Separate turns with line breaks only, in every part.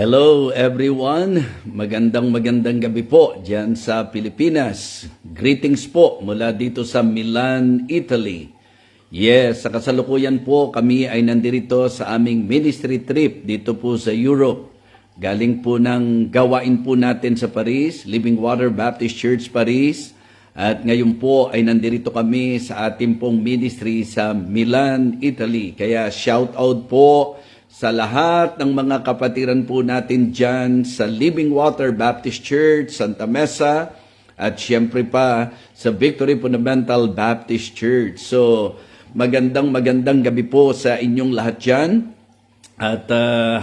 Hello everyone, magandang gabi po dyan sa Pilipinas. Greetings po mula dito sa Milan, Italy. Yes, sa kasalukuyan po kami ay nandirito sa aming ministry trip dito po sa Europe. Galing po ng gawain po natin sa Paris, Living Water Baptist Church Paris. At ngayon po ay nandirito kami sa ating pong ministry sa Milan, Italy. Kaya shout out po sa lahat ng mga kapatiran po natin dyan sa Living Water Baptist Church, Santa Mesa, at syempre pa sa Victory Fundamental Baptist Church. So, magandang gabi po sa inyong lahat dyan. At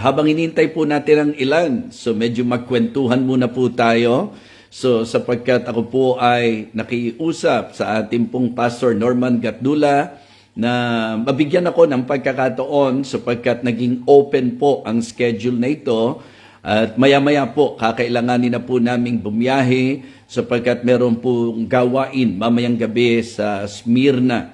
habang inintay po natin ang ilan, so medyo magkwentuhan muna po tayo. So, sapagkat ako po ay nakiusap sa ating pong Pastor Norman Gatdula, na mabigyan ako ng pagkakataon sapagkat naging open po ang schedule na ito at maya-maya po kakailanganin na po naming bumiyahe sapagkat meron pong gawain mamayang gabi sa Smyrna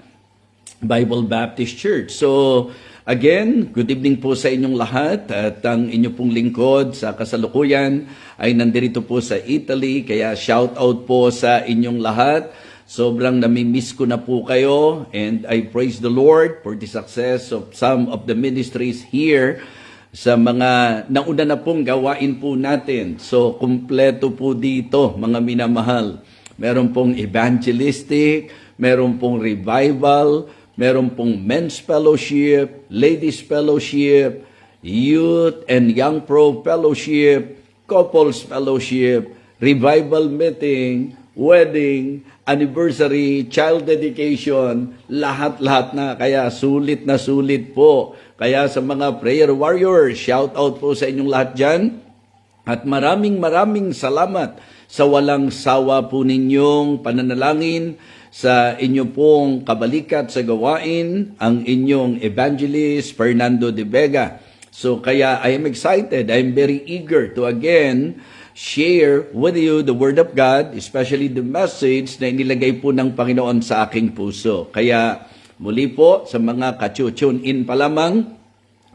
Bible Baptist Church. So again, good evening po sa inyong lahat at ang inyo pong lingkod sa kasalukuyan ay nandirito po sa Italy kaya shout out po sa inyong lahat. Sobrang namimiss ko na po kayo and I praise the Lord for the success of some of the ministries here sa mga nauna na pong gawain po natin. So, kumpleto po dito mga minamahal. Meron pong evangelistic, meron pong revival, meron pong men's fellowship, ladies fellowship, youth and young pro fellowship, couples fellowship, revival meeting, wedding, anniversary, child dedication, lahat-lahat na. Kaya sulit na sulit po. Kaya sa mga prayer warriors, shout out po sa inyong lahat dyan. At maraming salamat sa walang sawa po ninyong pananalangin sa inyo pong kabalikat sa gawain, ang inyong evangelist Fernando de Vega. So kaya I am excited, I am very eager to again share with you the Word of God, especially the message na inilagay po ng Panginoon sa aking puso. Kaya muli po sa mga ka-tune in pa lamang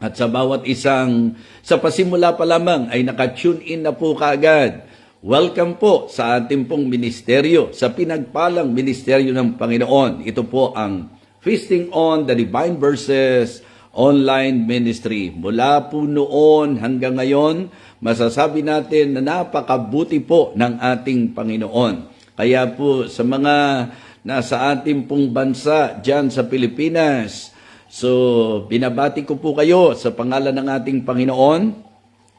at sa bawat isang sa pasimula pa lamang ay naka-tune in na po kaagad. Welcome po sa ating pong ministeryo, sa pinagpalang ministeryo ng Panginoon. Ito po ang Feasting on the Divine Verses online ministry. Mula po noon hanggang ngayon, masasabi natin na napakabuti po ng ating Panginoon. Kaya po sa mga nasa ating pong bansa dyan sa Pilipinas, so binabati ko po kayo sa pangalan ng ating Panginoon.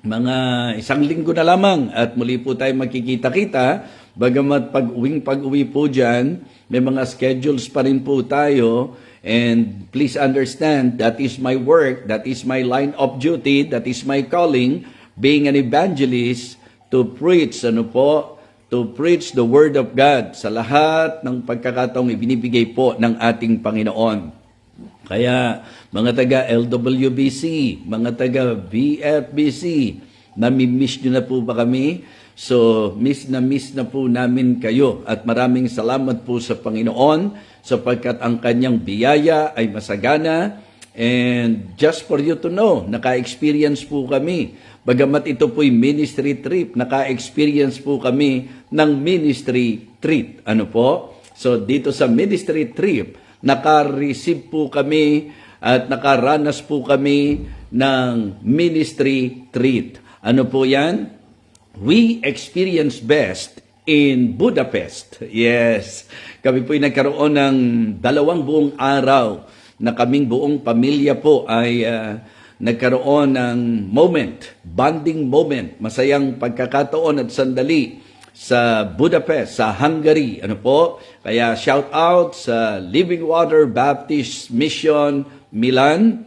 Mga isang linggo na lamang at muli po tayo magkikita-kita. Bagamat pag-uwi po dyan, may mga schedules pa rin po tayo. And please understand, that is my work, that is my line of duty, that is my calling, being an evangelist, to preach, to preach the Word of God sa lahat ng pagkakataong ibinibigay po ng ating Panginoon. Kaya mga taga LWBC, mga taga VFBC, nami-miss nyo na po ba kami? So, miss na po namin kayo at maraming salamat po sa Panginoon sapagkat ang kanyang biyaya ay masagana. And just for you to know, naka-experience po kami. Bagamat ito po'y ministry trip, naka-experience po kami ng ministry treat. Ano po? So dito sa ministry trip, naka-receive po kami at nakaranas po kami ng ministry treat. Ano po yan? We experience best in Budapest. Yes. Kami po'y nagkaroon ng 2 buong araw na kaming buong pamilya po ay nagkaroon ng bonding moment, masayang pagkakataon at sandali sa Budapest, sa Hungary. Ano po? Kaya shout out sa Living Water Baptist Mission Milan,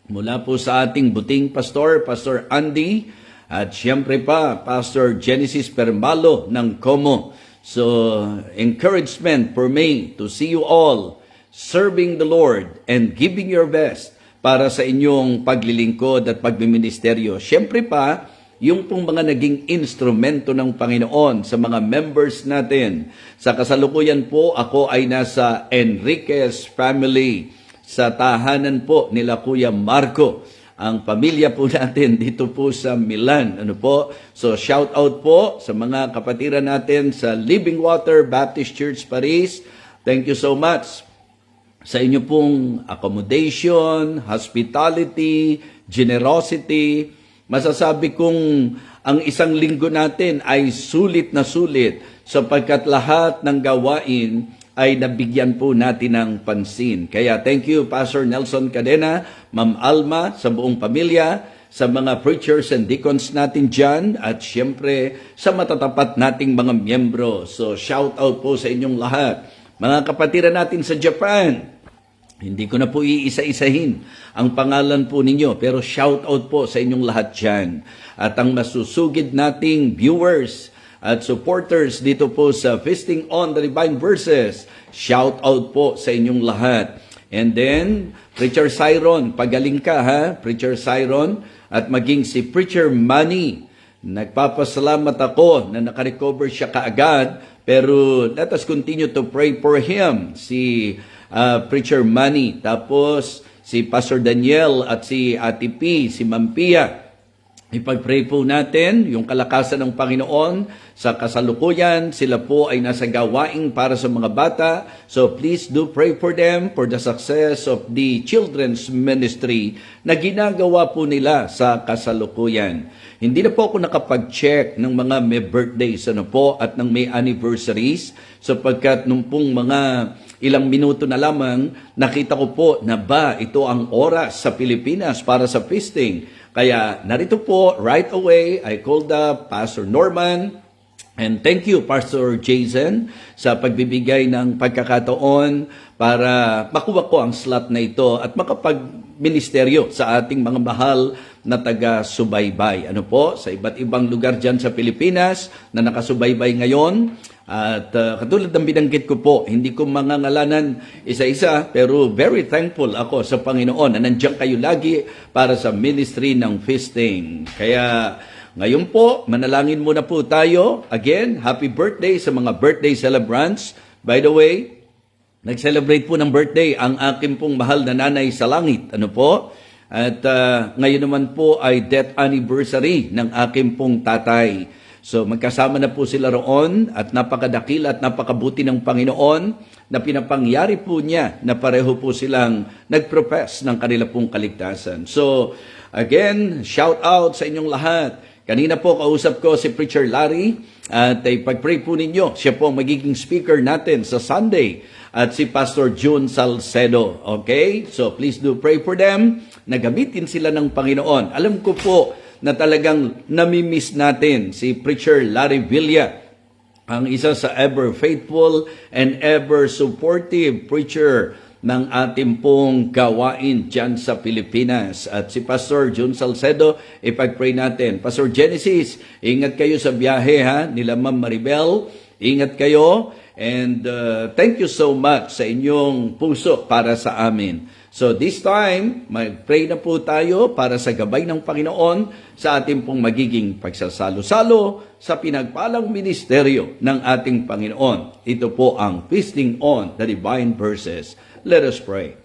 mula po sa ating buting pastor, Pastor Andy, at siyempre pa, Pastor Genesis Permalo ng Como. So, encouragement for me to see you all serving the Lord and giving your best para sa inyong paglilingkod at pagmiministeryo. Siyempre pa, yung pong mga naging instrumento ng Panginoon sa mga members natin. Sa kasalukuyan po, ako ay nasa Enriquez family sa tahanan po nila Kuya Marco. ang pamilya po natin dito po sa Milan. Ano po? So shout out po sa mga kapatiran natin sa Living Water Baptist Church Paris. Thank you so much sa inyo pong accommodation, hospitality, generosity. Masasabi kong ang isang linggo natin ay sulit na sulit sapagkat lahat ng gawain ay nabigyan po natin ng pansin. Kaya thank you Pastor Nelson Cadena, Ma'am Alma, sa buong pamilya, sa mga preachers and deacons natin dyan, at syempre sa matatapat nating mga miyembro. So shout out po sa inyong lahat. Mga kapatiran natin sa Japan, hindi ko na po iisa-isahin ang pangalan po ninyo, pero shout out po sa inyong lahat dyan. At ang masusugid nating viewers at supporters dito po sa Feasting on the Divine Verses, shout out po sa inyong lahat. And then, Preacher Cyron, pagaling ka ha, Preacher Cyron, at maging si Preacher Manny. Nagpapasalamat ako na nakarecover siya kaagad, pero let us continue to pray for him. Si Preacher Manny, tapos si Pastor Daniel at si Ate P, si Ma'am Pia. Ipag-pray po natin yung kalakasan ng Panginoon sa kasalukuyan. Sila po ay nasa gawain para sa mga bata. So please do pray for them for the success of the children's ministry na ginagawa po nila sa kasalukuyan. Hindi na po ako nakapag-check ng mga may birthdays at ng may anniversaries sapagkat nung pong mga ilang minuto na lamang nakita ko po na ito ang oras sa Pilipinas para sa feasting. Kaya narito po, right away, I called up Pastor Norman, and thank you, Pastor Jason, sa pagbibigay ng pagkakataon para makuha ko ang slot na ito at makapag-ministeryo sa ating mga mahal na taga-subaybay. Ano po, sa iba't ibang lugar dyan sa Pilipinas na nakasubaybay ngayon. At katulad ng binanggit ko po, hindi ko mangangalanan isa-isa, pero very thankful ako sa Panginoon na nandiyan kayo lagi para sa ministry ng feasting. Kaya ngayon po, manalangin muna po tayo. Again, happy birthday sa mga birthday celebrants. By the way, nag-celebrate po ng birthday ang aking pong mahal na nanay sa langit. Ano po? At ngayon naman po ay death anniversary ng aking pong tatay. So magkasama na po sila roon at napakadakil at napakabuti ng Panginoon na pinapangyari po niya na pareho po silang nag-profess ng kanila pong kaligtasan. So again, shout out sa inyong lahat. Kanina po kausap ko si Preacher Larry at ipag-pray po ninyo. Siya po ang magiging speaker natin sa Sunday at si Pastor June Salcedo. Okay? So please do pray for them na gamitin sila ng Panginoon. Alam ko po na talagang namimiss natin si Preacher Larry Villa, ang isa sa ever faithful and ever supportive preacher ng ating pong gawain dyan sa Pilipinas. At si Pastor June Salcedo, ipag-pray natin. Pastor Genesis, ingat kayo sa biyahe nila Ma'am Maribel. Ingat kayo. And thank you so much sa inyong puso para sa amin. So this time, mag-pray na po tayo para sa gabay ng Panginoon sa ating pong magiging pagsasalo-salo sa pinagpalang ministeryo ng ating Panginoon. Ito po ang Feasting on the Divine Verses. Let us pray.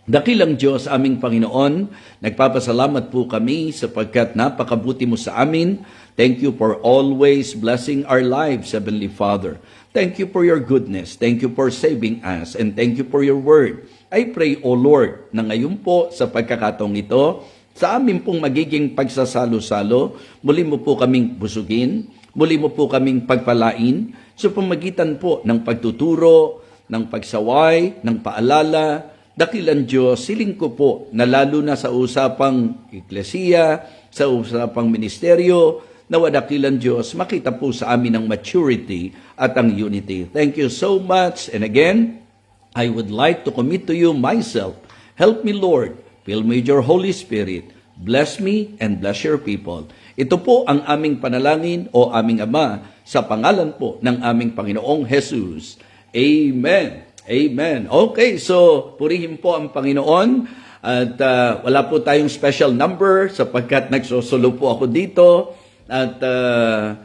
Dakilang Diyos, aming Panginoon, nagpapasalamat po kami sapagkat napakabuti mo sa amin. Thank you for always blessing our lives, Heavenly Father. Thank you for your goodness. Thank you for saving us. And thank you for your word. I pray, O Lord, na ngayon po sa pagkakataong ito, sa amin pong magiging pagsasalo-salo, muli mo po kaming busugin, muli mo po kaming pagpalain, sa pamagitan po ng pagtuturo, ng pagsaway, ng paalala. Dakilang Diyos, siling ko po na lalo na sa usapang eklesiya, sa usapang ministeryo, nawa dakilang Diyos, makita po sa amin ang maturity at ang unity. Thank you so much. And again, I would like to commit to you myself. Help me, Lord. Fill me with your Holy Spirit. Bless me and bless your people. Ito po ang aming panalangin o aming Ama sa pangalan po ng aming Panginoong Jesus. Amen. Amen. Okay, so purihin po ang Panginoon. At wala po tayong special number sapagkat nagsusulo po ako dito. At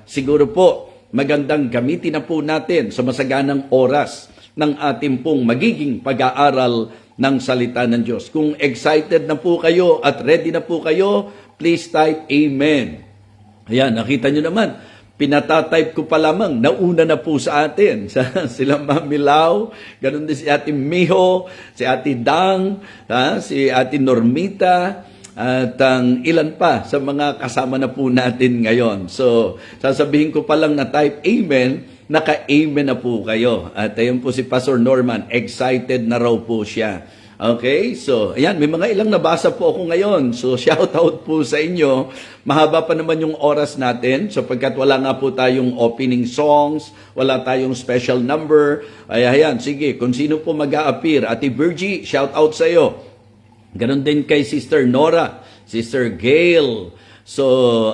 siguro po magandang gamitin na po natin sa masaganang oras ng ating pong magiging pag-aaral ng salita ng Diyos. Kung excited na po kayo at ready na po kayo, please type Amen. Ayan, nakita nyo naman, pinatatype ko pa lamang, nauna na po sa atin. Sila Mami Lau, ganun din si Ate Miho, si Ate Dang, si Ate Normita, at ang ilan pa sa mga kasama na po natin ngayon. So, sasabihin ko pa lang na type Amen, naka-amen na po kayo. At ayun po si Pastor Norman, excited na raw po siya. Okay, so ayan, may mga ilang nabasa po ako ngayon. So shout out po sa inyo. Mahaba pa naman yung oras natin sapagkat wala nga po tayong opening songs, wala tayong special number. Ay ayan, sige, kung sino po mag-a-appear. Ate Virgie, shout out sa iyo. Ganon din kay Sister Nora, Sister Gail, so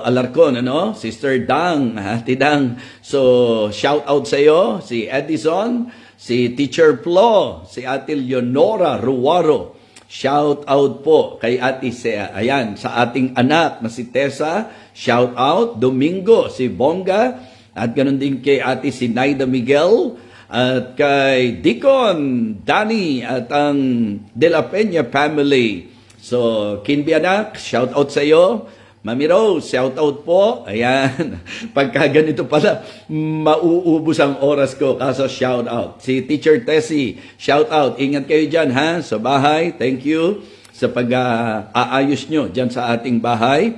Alarcon, Sister Dang, Ate Dang. So shout out sa iyo, si Edison, si Teacher Flo, si Ate Leonora Ruaro. Shout out po kay Ate Sea. Ayan, sa ating anak na si Tessa, shout out. Domingo, si Bonga, at ganoon din kay Ate Sinaida Miguel, at kay Deacon Danny at ang De La Peña family. So, Kinbi anak, shout out sa iyo. Mami Rose, shout out po. Ayan, pagka ganito pala, mauubos ang oras ko kaso shout out. Si Teacher Tessie, shout out. Ingat kayo dyan ha, sa bahay. Thank you sa pag-aayos nyo dyan sa ating bahay.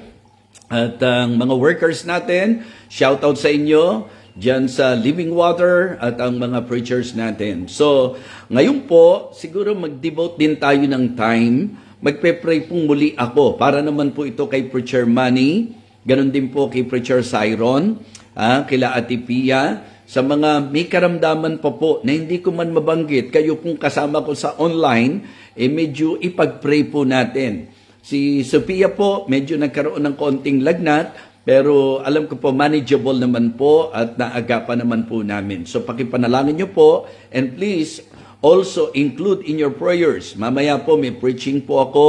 At ang mga workers natin, shout out sa inyo dyan sa Living Water at ang mga preachers natin. So, ngayon po, siguro mag-devote din tayo ng time. Magpe-pray pong muli ako para naman po ito kay Preacher Manny, ganon din po kay Preacher Cyron, kila Ate Pia, sa mga may karamdaman pa po na hindi ko man mabanggit, kayo pong kasama ko sa online, medyo ipag-pray po natin. Si Sophia po, medyo nagkaroon ng konting lagnat, pero alam ko po manageable naman po at naagapan naman po namin. So pakipanalangin nyo po, and please, also include in your prayers. Mamaya po may preaching po ako.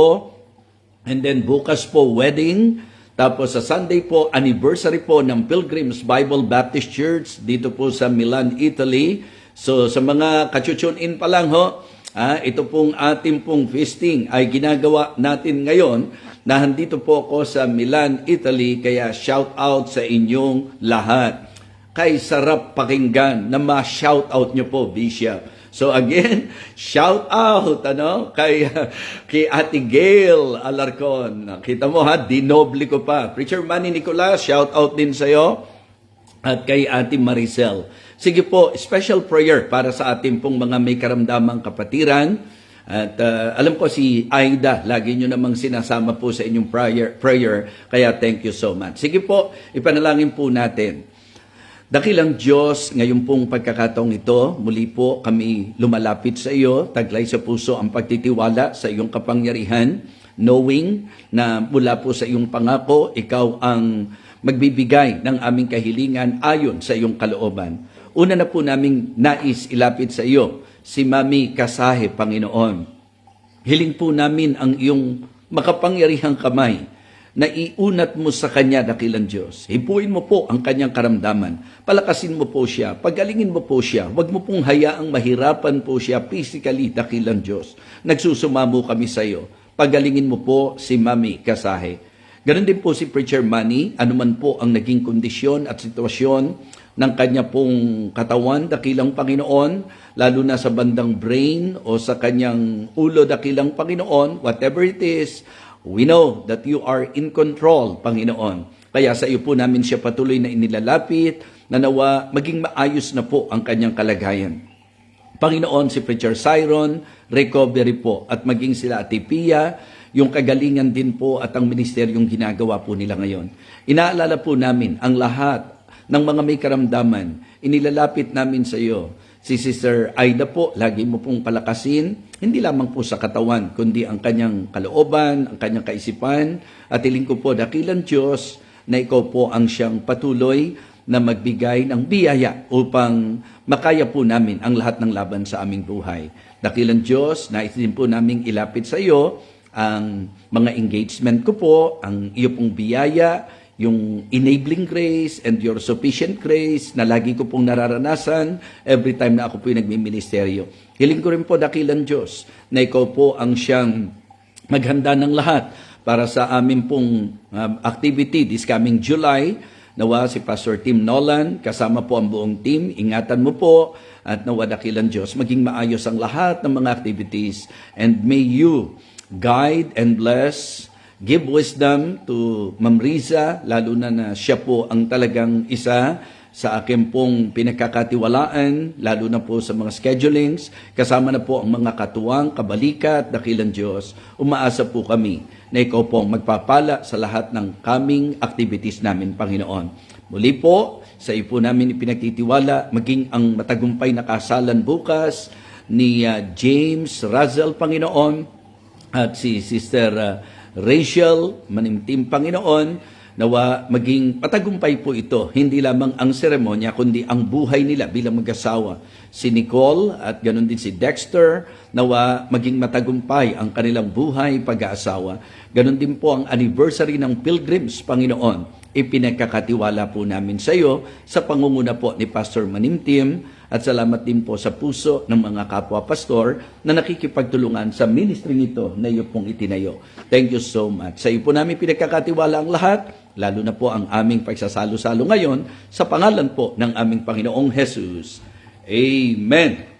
And then bukas po wedding. Tapos sa Sunday po anniversary po ng Pilgrims Bible Baptist Church dito po sa Milan, Italy. So sa mga kachuchun in pa lang ho, ito pong ating pong feasting ay ginagawa natin ngayon na handito po ako sa Milan, Italy. Kaya shout out sa inyong lahat. Kay sarap pakinggan na ma-shout out nyo po, Bishop. So again, shout out kay Ate Gail Alarcon. Kita mo ha, dinoble ko pa. Preacher Manny Nicolas, shout out din sa iyo. At kay Ate Maricel. Sige po, special prayer para sa ating pong mga may karamdamang kapatiran. At alam ko si Aida, lagi nyo namang sinasama po sa inyong prayer. Kaya thank you so much. Sige po, ipanalangin po natin. Dakilang Diyos, ngayon pong pagkakataong ito, muli po kami lumalapit sa iyo, taglay sa puso ang pagtitiwala sa iyong kapangyarihan, knowing na mula po sa iyong pangako, ikaw ang magbibigay ng aming kahilingan ayon sa iyong kalooban. Una na po naming nais ilapit sa iyo, si Mami Kasahe, Panginoon. Hiling po namin ang iyong makapangyarihang kamay, na iunat mo sa kanya, dakilang Diyos. Hipuin mo po ang kanyang karamdaman. Palakasin mo po siya. Pagalingin mo po siya. Huwag mo pong hayaang mahirapan po siya physically, dakilang Diyos. Nagsusumamo kami sa iyo. Pagalingin mo po si Mami Kasahe. Ganon din po si Preacher Manny, anuman po ang naging kondisyon at sitwasyon ng kanya pong katawan, dakilang Panginoon, lalo na sa bandang brain o sa kanyang ulo, dakilang Panginoon, whatever it is, we know that you are in control, Panginoon. Kaya sa iyo po namin siya patuloy na inilalapit, na nawa maging maayos na po ang kanyang kalagayan. Panginoon, si Preacher Cyron, recovery po, at maging sila Ate Pia, yung kagalingan din po at ang ministeryong ginagawa po nila ngayon. Inaalala po namin ang lahat ng mga may karamdaman, inilalapit namin sa iyo. Si Sister Aida po, lagi mo pong palakasin, hindi lamang po sa katawan, kundi ang kanyang kalooban, ang kanyang kaisipan. At hiling ko po, dakilang Diyos, na ikaw po ang siyang patuloy na magbigay ng biyaya upang makaya po namin ang lahat ng laban sa aming buhay. Dakilang Diyos, nais din po namin ilapit sa iyo ang mga engagement ko po, ang iyo pong biyaya, yung enabling grace and your sufficient grace na lagi ko pong nararanasan every time na ako po yung nagmiministeryo. Hiling ko rin po, dakilang Diyos, na ikaw po ang siyang maghanda ng lahat para sa amin pong activity this coming July. Nawa si Pastor Tim Nolan, kasama po ang buong team, ingatan mo po, at nawa dakilang Diyos, maging maayos ang lahat ng mga activities, and may you guide and bless. Give wisdom to Ma'am Riza, lalo na siya po ang talagang isa sa akin pong pinagkakatiwalaan, lalo na po sa mga schedulings, kasama na po ang mga katuwang, kabalikat, dakilang Diyos. Umaasa po kami na ikaw po ang magpapala sa lahat ng coming activities namin, Panginoon. Muli po, sa iyo po namin ipinagtitiwala, maging ang matagumpay na kasalan bukas ni James Razel, Panginoon, at si Sister Rachel Manimtim, Panginoon, nawa maging patagumpay po ito, hindi lamang ang seremonya, kundi ang buhay nila bilang mag-asawa. Si Nicole at ganoon din si Dexter, nawa maging matagumpay ang kanilang buhay pag-aasawa. Ganon din po ang anniversary ng Pilgrims, Panginoon. Ipinagkakatiwala po namin sa iyo sa pangunguna po ni Pastor Manimtim, at salamat din po sa puso ng mga kapwa-pastor na nakikipagtulungan sa ministry nito na iyo pong itinayo. Thank you so much. Sa iyo po namin pinagkakatiwala ang lahat, lalo na po ang aming pagsasalo-salo ngayon sa pangalan po ng aming Panginoong Jesus. Amen.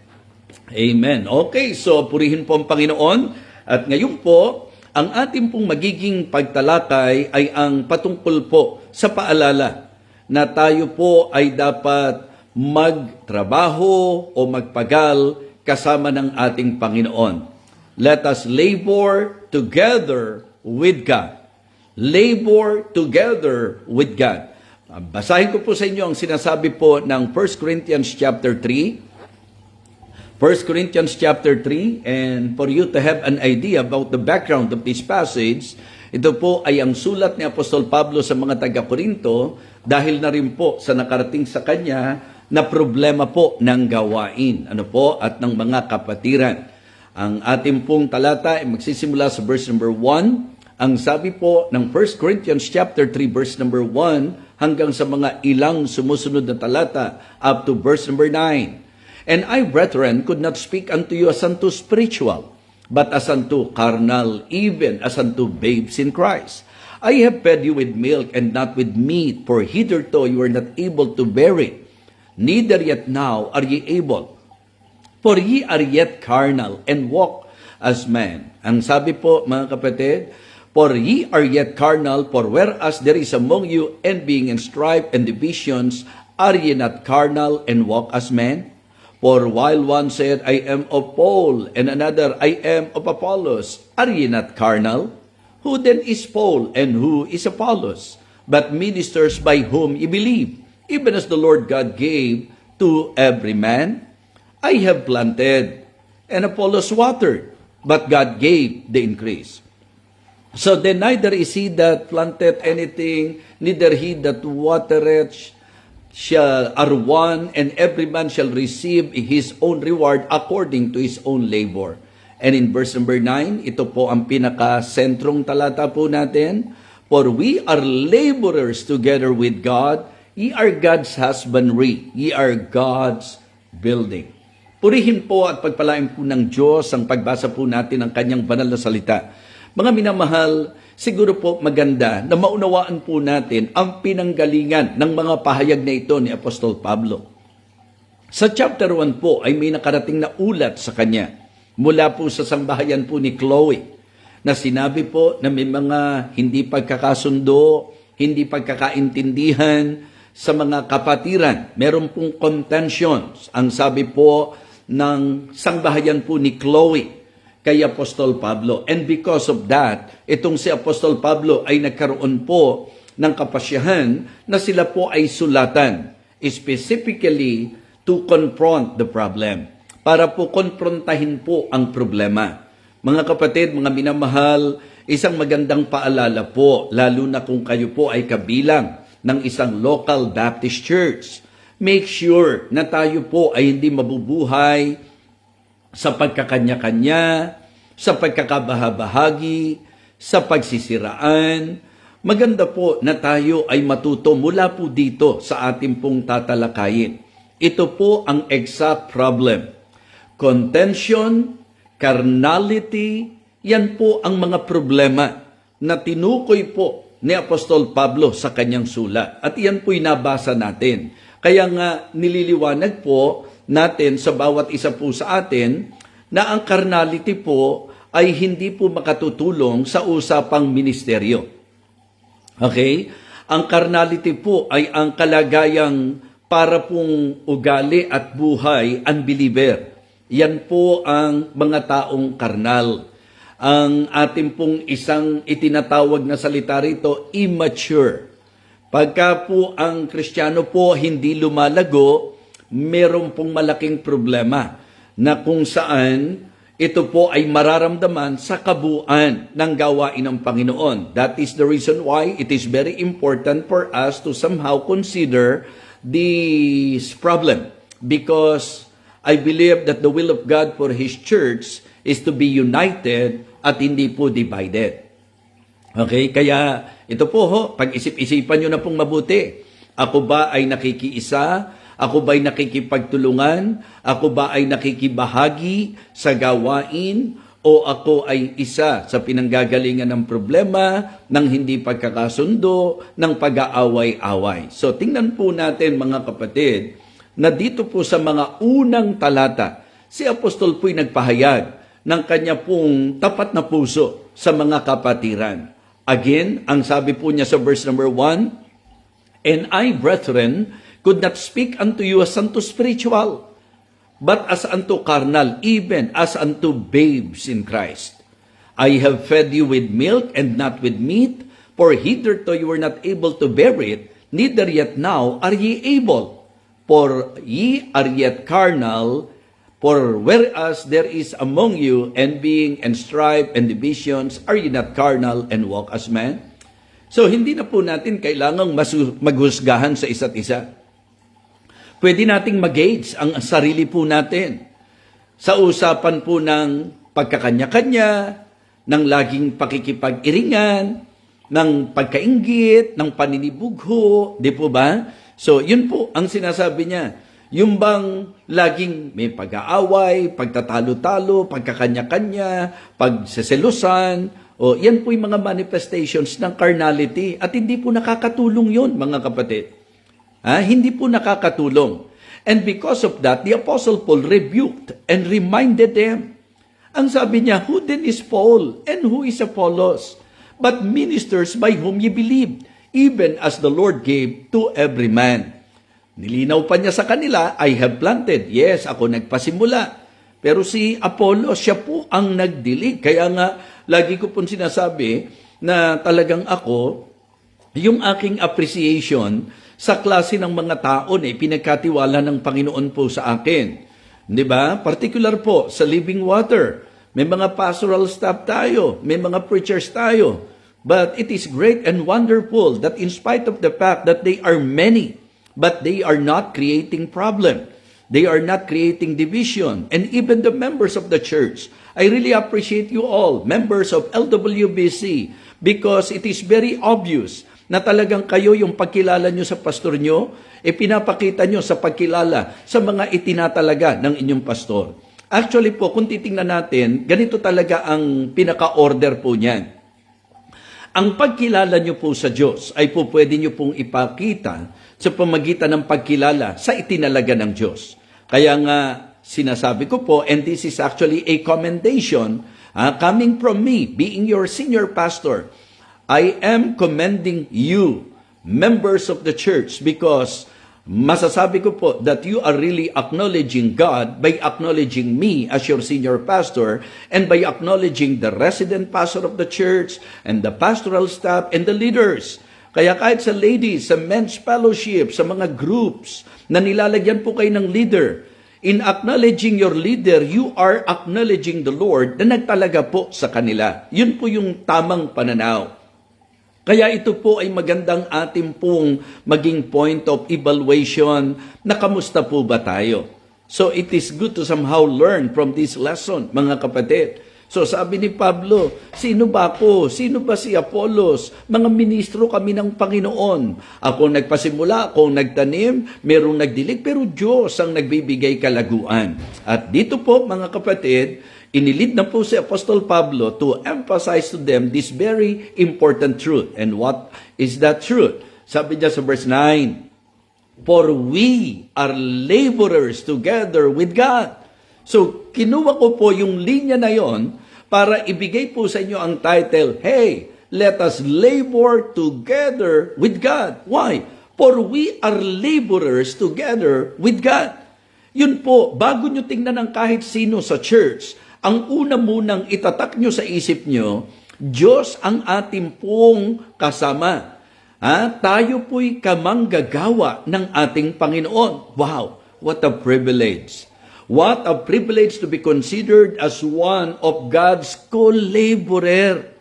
Amen. Okay, so purihin po ang Panginoon. At ngayon po, ang ating pong magiging pagtalakay ay ang patungkol po sa paalala na tayo po ay dapat magtrabaho o magpagal kasama ng ating Panginoon. Let us labor together with God. Labor together with God. Basahin ko po sa inyo ang sinasabi po ng 1 Corinthians chapter 3. 1 Corinthians chapter 3, and for you to have an idea about the background of this passage, ito po ay ang sulat ni Apostol Pablo sa mga taga-Korinto dahil na rin po sa nakarating sa kanya na problema po ng gawain, at ng mga kapatiran. Ang ating pong talata ay magsisimula sa verse number 1. Ang sabi po ng 1 Corinthians chapter 3 verse number 1 hanggang sa mga ilang sumusunod na talata up to verse number 9. And I, brethren, could not speak unto you as unto spiritual, but as unto carnal, even as unto babes in Christ. I have fed you with milk and not with meat, for hitherto you are not able to bear it, neither yet now are ye able. For ye are yet carnal, and walk as men. Ang sabi po, mga kapatid, for ye are yet carnal, for whereas there is among you envying and strife and divisions, are ye not carnal, and walk as men? For while one said, I am of Paul, and another, I am of Apollos, are ye not carnal? Who then is Paul, and who is Apollos? But ministers by whom ye believe, even as the Lord God gave to every man. I have planted, and Apollos watered, but God gave the increase. So then neither is he that planted anything, neither he that watereth, are one, and every man shall receive his own reward according to his own labor. And in verse number 9, ito po ang pinaka-sentrong talata po natin. For we are laborers together with God, ye are God's husbandry, ye are God's building. Purihin po at pagpalain po ng Diyos ang pagbasa po natin ng kanyang banal na salita. Mga minamahal, siguro po maganda na maunawaan po natin ang pinanggalingan ng mga pahayag na ito ni Apostol Pablo. Sa chapter 1 po ay may nakarating na ulat sa kanya mula po sa sambahayan po ni Chloe na sinabi po na may mga hindi pagkakasundo, hindi pagkakaintindihan sa mga kapatiran. Meron pong contentions, ang sabi po ng sambahayan po ni Chloe kay Apostol Pablo. And because of that, itong si Apostol Pablo ay nagkaroon po ng kapasyahan na sila po ay sulatan, specifically to confront the problem, para po konfrontahin po ang problema. Mga kapatid, mga minamahal, isang magandang paalala po, lalo na kung kayo po ay kabilang ng isang local Baptist church. Make sure na tayo po ay hindi mabubuhay sa pagkakanya-kanya, sa pagkakabahabahagi, sa pagsisiraan. maganda po na tayo ay matuto mula po dito sa ating pong tatalakayin. Ito po ang exact problem. Contention, carnality, yan po ang mga problema na tinukoy po ni Apostol Pablo sa kanyang sulat. At yan po'y nabasa natin. Kaya nga nililiwanag po natin sa bawat isa po sa atin na ang carnality po ay hindi po makatutulong sa usapang ministeryo. Okay? Ang carnality po ay ang kalagayang para pong ugali at buhay unbeliever. Yan po ang mga taong karnal. Ang ating pong isang itinatawag na salita rito, immature. Pagka po ang Kristiyano po hindi lumalago, meron pong malaking problema na kung saan ito po ay mararamdaman sa kabuuan ng gawain ng Panginoon. That is the reason why it is very important for us to somehow consider this problem, because I believe that the will of God for His church is to be united at hindi po divided. Okay? Kaya ito po pag-isip-isipan nyo na pong mabuti. Ako ba ay nakikiisa? Ako ba ay nakikipagtulungan? Ako ba ay nakikibahagi sa gawain? O ako ay isa sa pinanggagalingan ng problema, ng hindi pagkakasundo, ng pag-aaway-away? So tingnan po natin mga kapatid, na dito po sa mga unang talata, si Apostol po'y nagpahayag ng kanya pong tapat na puso sa mga kapatiran. Again, ang sabi po niya sa verse number 1, "And I, brethren, could not speak unto you as unto spiritual, but as unto carnal, even as unto babes in Christ. I have fed you with milk and not with meat, for hitherto you were not able to bear it, neither yet now are ye able. For ye are yet carnal, for whereas there is among you envying and strife and divisions, are ye not carnal and walk as men?" So, hindi na po natin kailangang maghusgahan sa isa't isa. Pwede nating mag-gauge ang sarili po natin sa usapan po ng pagkakanya-kanya, ng laging pakikipag-iringan, ng pagkainggit, ng paninibugho, di po ba? So, yun po ang sinasabi niya. Yung bang laging may pag-aaway, pagtatalo-talo, pagkakanya-kanya, pagseselusan, o yan po yung mga manifestations ng carnality at hindi po nakakatulong yun, mga kapatid. Hindi po nakakatulong. And because of that, the Apostle Paul rebuked and reminded them. Ang sabi niya, "Who then is Paul, and who is Apollos? But ministers by whom ye believed, even as the Lord gave to every man." Nilinaw pa niya sa kanila, "I have planted." Yes, ako nagpasimula. Pero si Apollos, siya po ang nagdilig. Kaya nga, lagi ko pong sinasabi na talagang ako, yung aking appreciation sa klase ng mga tao na pinagkatiwala ng Panginoon po sa akin. Di ba? Particular po sa Living Water. May mga pastoral staff tayo. May mga preachers tayo. But it is great and wonderful that in spite of the fact that they are many, but they are not creating problem. They are not creating division. And even the members of the church, I really appreciate you all, members of LWBC, because it is very obvious na talagang kayo yung pagkilala nyo sa pastor nyo, pinapakita nyo sa pagkilala sa mga itinatalaga ng inyong pastor. Actually po, kung titingnan natin, ganito talaga ang pinaka-order po niyan. Ang pagkilala nyo po sa Diyos ay po pwede nyo pong ipakita sa pamagitan ng pagkilala sa itinalaga ng Diyos. Kaya nga sinasabi ko po, and this is actually a commendation coming from me, being your senior pastor, I am commending you, members of the church, because masasabi ko po that you are really acknowledging God by acknowledging me as your senior pastor and by acknowledging the resident pastor of the church and the pastoral staff and the leaders. Kaya kahit sa ladies, sa men's fellowship, sa mga groups na nilalagyan po kayo ng leader, in acknowledging your leader, you are acknowledging the Lord na nagtalaga po sa kanila. Yun po yung tamang pananaw. Kaya ito po ay magandang ating pong maging point of evaluation na kamusta po ba tayo. So it is good to somehow learn from this lesson, mga kapatid. So sabi ni Pablo, sino ba ako? Sino ba si Apolos? Mga ministro kami ng Panginoon. Ako nagpasimula, ako nagtanim, merong nagdilig, pero Diyos ang nagbibigay kalaguan. At dito po mga kapatid, inilid na po si Apostol Pablo to emphasize to them this very important truth. And what is that truth? Sabi niya sa verse 9, for we are laborers together with God. So, kinuha ko po yung linya na yon para ibigay po sa inyo ang title, hey, let us labor together with God. Why? For we are laborers together with God. Yun po, bago nyo tingnan ng kahit sino sa church, ang una munang itatak nyo sa isip nyo, Diyos ang ating pong kasama. Tayo po'y kamanggagawa ng ating Panginoon. Wow, what a privilege. What a privilege to be considered as one of God's co-laborer.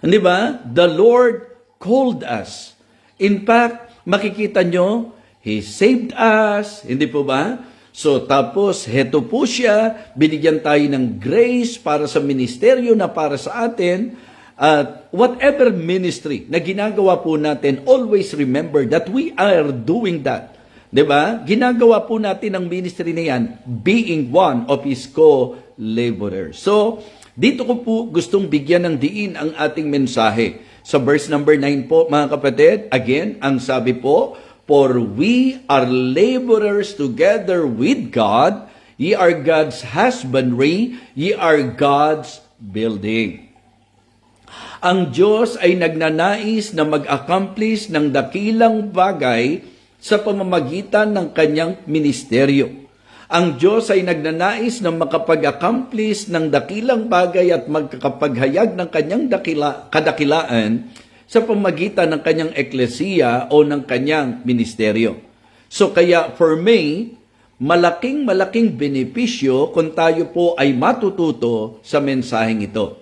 Di ba? The Lord called us. In fact, makikita nyo, He saved us. Hindi po ba? So tapos, heto po siya, binigyan tayo ng grace para sa ministeryo na para sa atin. At whatever ministry na ginagawa po natin, always remember that we are doing that. Diba? Ginagawa po natin ang ministry na yan, being one of His co-laborers. So, dito ko po gustong bigyan ng diin ang ating mensahe. Sa verse number 9 po, mga kapatid, again, ang sabi po, for we are laborers together with God, ye are God's husbandry, ye are God's building. Ang Diyos ay nagnanais na mag-accomplish ng dakilang bagay sa pamamagitan ng kanyang ministeryo. Ang Diyos ay nagnanais na makapag-accomplish ng dakilang bagay at magkakapaghayag ng kanyang kadakilaan sa pamamagitan ng kanyang eklesiya o ng kanyang ministeryo. So kaya for me, malaking benepisyo kung tayo po ay matututo sa mensaheng ito.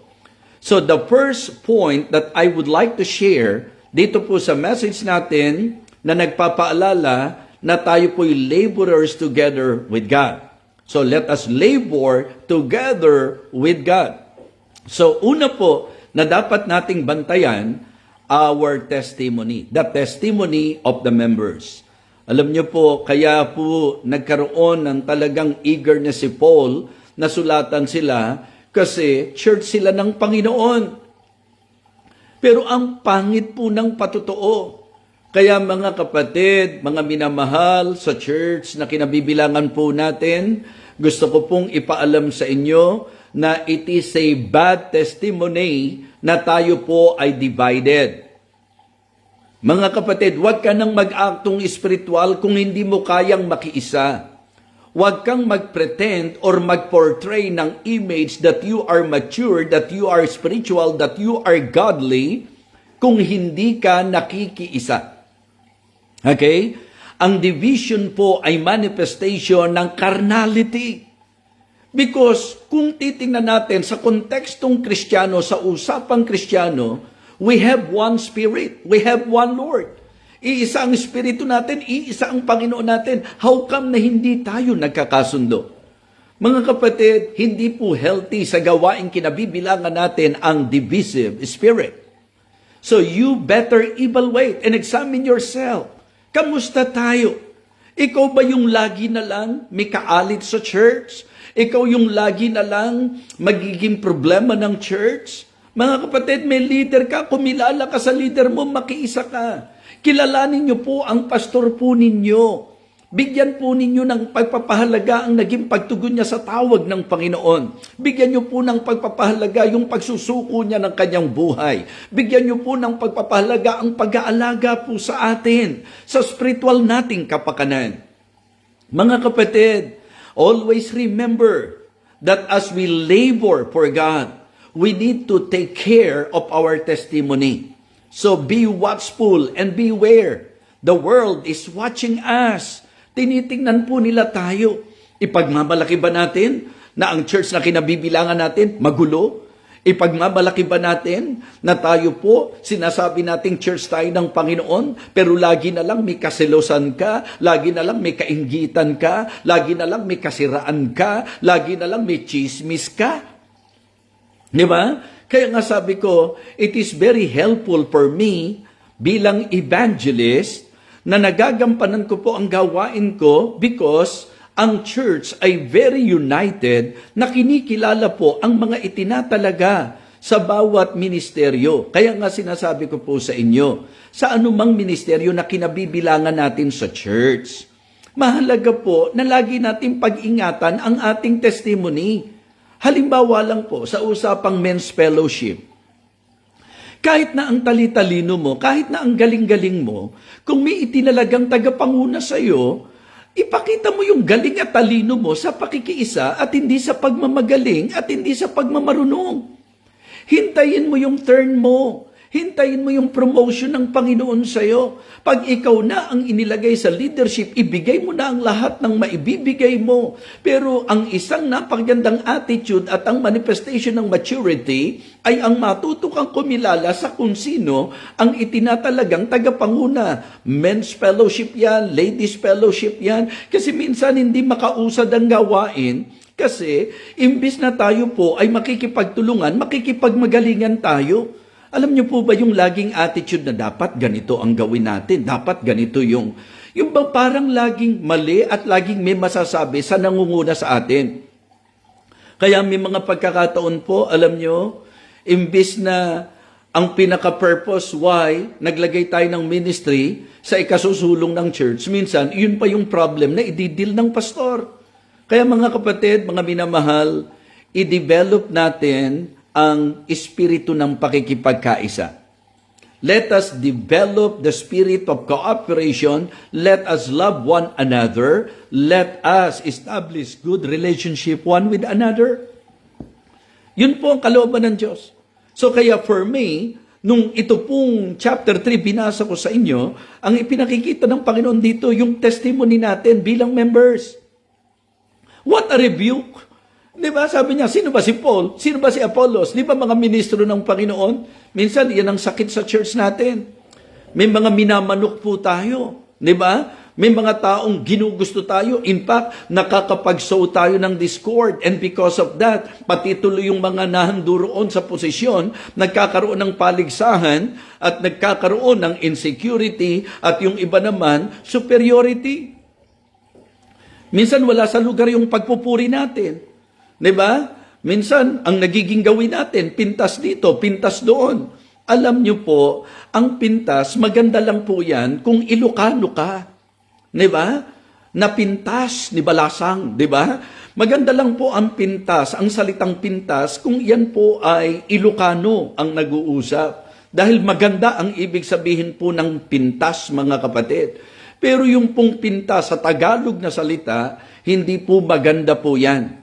So the first point that I would like to share dito po sa message natin na nagpapaalala na tayo po'y laborers together with God. So let us labor together with God. So una po na dapat nating bantayan, our testimony, the testimony of the members. Alam niyo po, kaya po nagkaroon ng talagang eagerness si Paul na sulatan sila kasi church sila ng Panginoon. Pero ang pangit po ng patotoo. Kaya mga kapatid, mga minamahal sa church na kinabibilangan po natin, gusto ko pong ipaalam sa inyo na it is a bad testimony na tayo po ay divided. Mga kapatid, huwag ka nang mag-aktong espiritual kung hindi mo kayang makiisa. Huwag kang mag-pretend or mag-portray ng image that you are mature, that you are spiritual, that you are godly, kung hindi ka nakikiisa. Okay? Ang division po ay manifestation ng carnality. Because kung titingnan natin sa kontekstong Kristiyano, sa usapang Kristiyano, we have one Spirit, we have one Lord. Iisa ang Espiritu natin, iisa ang Panginoon natin. How come na hindi tayo nagkakasundo? Mga kapatid, hindi po healthy sa gawaing kinabibilangan natin ang divisive spirit. So you better evaluate and examine yourself. Kamusta tayo? Ikaw ba yung lagi na lang may kaalit sa church? Ikaw yung lagi na lang magiging problema ng church? Mga kapatid, may leader ka, kumilala ka sa leader mo, makiisa ka. Kilalanin niyo po ang pastor po ninyo. Bigyan po ninyo ng pagpapahalaga ang naging pagtugon niya sa tawag ng Panginoon. Bigyan niyo po ng pagpapahalaga yung pagsusuko niya ng kanyang buhay. Bigyan niyo po ng pagpapahalaga ang pag-aalaga po sa atin, sa spiritual nating kapakanan. Mga kapatid, always remember that as we labor for God, we need to take care of our testimony. So be watchful and beware. The world is watching us. Tinitingnan po nila tayo. Ipagmamalaki ba natin na ang church na kinabibilangan natin magulo? Ipagmamalaki ba natin na tayo po, sinasabi nating church tayo ng Panginoon, pero lagi na lang may kaselosan ka, lagi na lang may kainggitan ka, lagi na lang may kasiraan ka, lagi na lang may chismis ka? Di ba? Kaya nga sabi ko, it is very helpful for me bilang evangelist na nagagampanan ko po ang gawain ko because ang church ay very united na kinikilala po ang mga itinatalaga sa bawat ministeryo. Kaya nga sinasabi ko po sa inyo, sa anumang ministeryo na kinabibilangan natin sa church, mahalaga po na lagi natin pag-ingatan ang ating testimony. Halimbawa lang po sa usapang men's fellowship. Kahit na ang talitalino mo, kahit na ang galing-galing mo, kung may itinalagang tagapanguna sa iyo, ipakita mo yung galing at talino mo sa pakikiisa at hindi sa pagmamagaling at hindi sa pagmamarunong. Hintayin mo yung turn mo. Hintayin mo yung promotion ng Panginoon sa'yo. Pag ikaw na ang inilagay sa leadership, ibigay mo na ang lahat ng maibibigay mo. Pero ang isang napakagandang attitude at ang manifestation ng maturity ay ang matuto kang kumilala sa kung sino ang itinatalagang tagapanguna. Men's fellowship yan, ladies fellowship yan. Kasi minsan hindi makausad ang gawain. Kasi imbis na tayo po ay makikipagtulungan, makikipagmagalingan tayo. Alam niyo po ba yung laging attitude na dapat ganito ang gawin natin? Dapat ganito yung bang parang laging mali at laging may masasabi sa nangunguna sa atin. Kaya may mga pagkakataon po, alam niyo, imbis na ang pinaka-purpose why naglagay tayo ng ministry sa ikasusulong ng church, minsan yun pa yung problem na ididil ng pastor. Kaya mga kapatid, mga minamahal, i-develop natin ang espiritu ng pakikipagkaisa. Let us develop the spirit of cooperation. Let us love one another. Let us establish good relationship one with another. Yun po ang kalooban ng Diyos. So kaya for me, nung ito pong chapter 3 binasa ko sa inyo, ang ipinakikita ng Panginoon dito, yung testimony natin bilang members. What a rebuke! Diba? Sabi niya, sino ba si Paul? Sino ba si Apollos? Di ba mga ministro ng Panginoon? Minsan, yan ang sakit sa church natin. May mga minamanok po tayo. Diba? May mga taong ginugusto tayo. In fact, nakakapag-sow tayo ng discord. And because of that, pati tuloy yung mga nahanduroon sa posisyon, nagkakaroon ng paligsahan at nagkakaroon ng insecurity at yung iba naman, superiority. Minsan wala sa lugar yung pagpupuri natin. Diba? Minsan, ang nagiging gawin natin, pintas dito, pintas doon. Alam nyo po, ang pintas, maganda lang po yan kung Ilocano ka. Diba? Napintas ni Balasang. Diba? Maganda lang po ang pintas, ang salitang pintas, kung yan po ay Ilocano ang nag-uusap. Dahil maganda ang ibig sabihin po ng pintas, mga kapatid. Pero yung pong pintas sa Tagalog na salita, hindi po maganda po yan.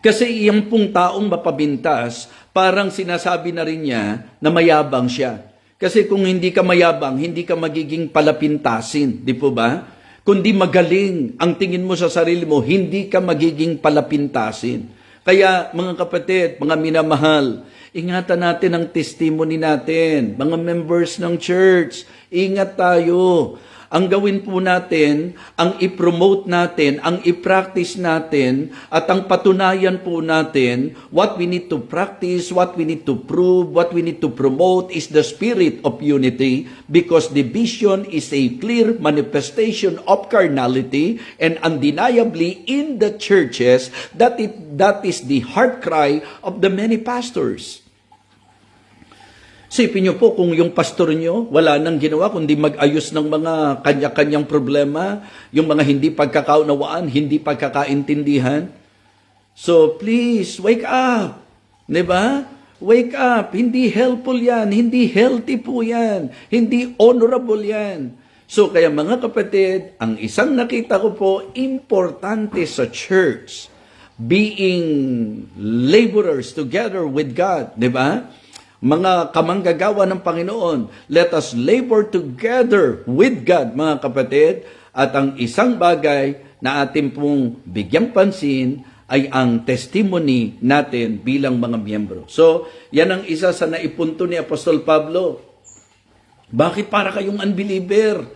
Kasi iyang pong taong mapabintas, parang sinasabi na rin niya na mayabang siya. Kasi kung hindi ka mayabang, hindi ka magiging palapintasin, di po ba? Kundi magaling ang tingin mo sa sarili mo, hindi ka magiging palapintasin. Kaya mga kapatid, mga minamahal, ingatan natin ang testimony natin. Mga members ng church, ingat tayo. Ang gawin po natin, ang i-promote natin, ang i-practice natin, at ang patunayan po natin, what we need to practice, what we need to prove, what we need to promote is the spirit of unity, because division is a clear manifestation of carnality, and undeniably in the churches, that is the heart cry of the many pastors. Sipin niyo po kung yung pastor niyo wala nang ginawa kundi mag-ayos ng mga kanya-kanyang problema, yung mga hindi pagkakaunawaan, hindi pagkakaintindihan. So please, wake up. Diba? Wake up. Hindi helpful yan. Hindi healthy po yan. Hindi honorable yan. So kaya mga kapatid, ang isang nakita ko po, importante sa church, being laborers together with God. Diba? Mga kamanggagawa ng Panginoon, let us labor together with God, mga kapatid. At ang isang bagay na ating pong bigyang pansin ay ang testimony natin bilang mga miyembro. So, yan ang isa sa naipunto ni Apostol Pablo. Bakit para kayong unbeliever?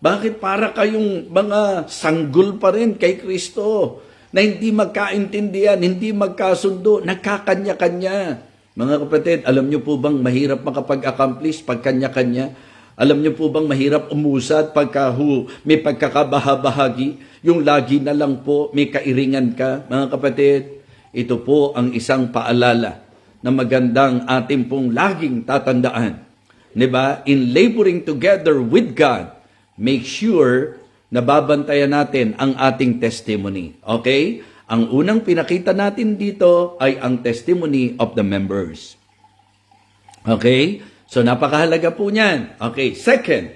Bakit para kayong mga sanggol pa rin kay Kristo? na hindi magkaintindihan, hindi magkasundo, nagkakanya-kanya. Mga kapatid, alam niyo po bang mahirap makapag-accomplish pag kanya-kanya? Alam niyo po bang mahirap umusad pagka may pagkakabahabahagi? Yung lagi na lang po may kairingan ka? Mga kapatid, ito po ang isang paalala na magandang ating pong laging tatandaan. Diba? In laboring together with God, make sure na babantayan natin ang ating testimony. Okay? Ang unang pinakita natin dito ay ang testimony of the members. Okay? So napakahalaga po niyan. Okay, second,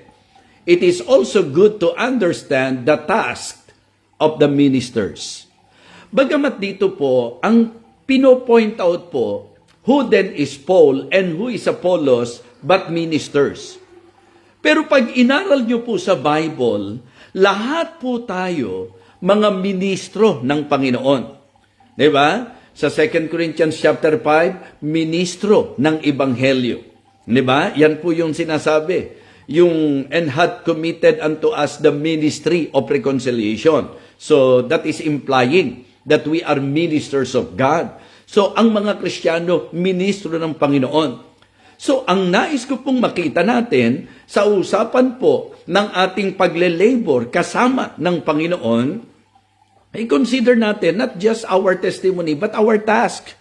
it is also good to understand the task of the ministers. Bagamat dito po, ang pino-point out po, who then is Paul and who is Apollos but ministers. Pero pag inaral nyo po sa Bible, lahat po tayo mga ministro ng Panginoon. Diba? Sa 2 Corinthians chapter 5, ministro ng Ebanghelyo. Diba? Yan po yung sinasabi. Yung, and had committed unto us the ministry of reconciliation. So, that is implying that we are ministers of God. So, ang mga Kristiyano, ministro ng Panginoon. So, ang nais ko pong makita natin sa usapan po ng ating pagle-labor kasama ng Panginoon, ay consider natin not just our testimony, but our task.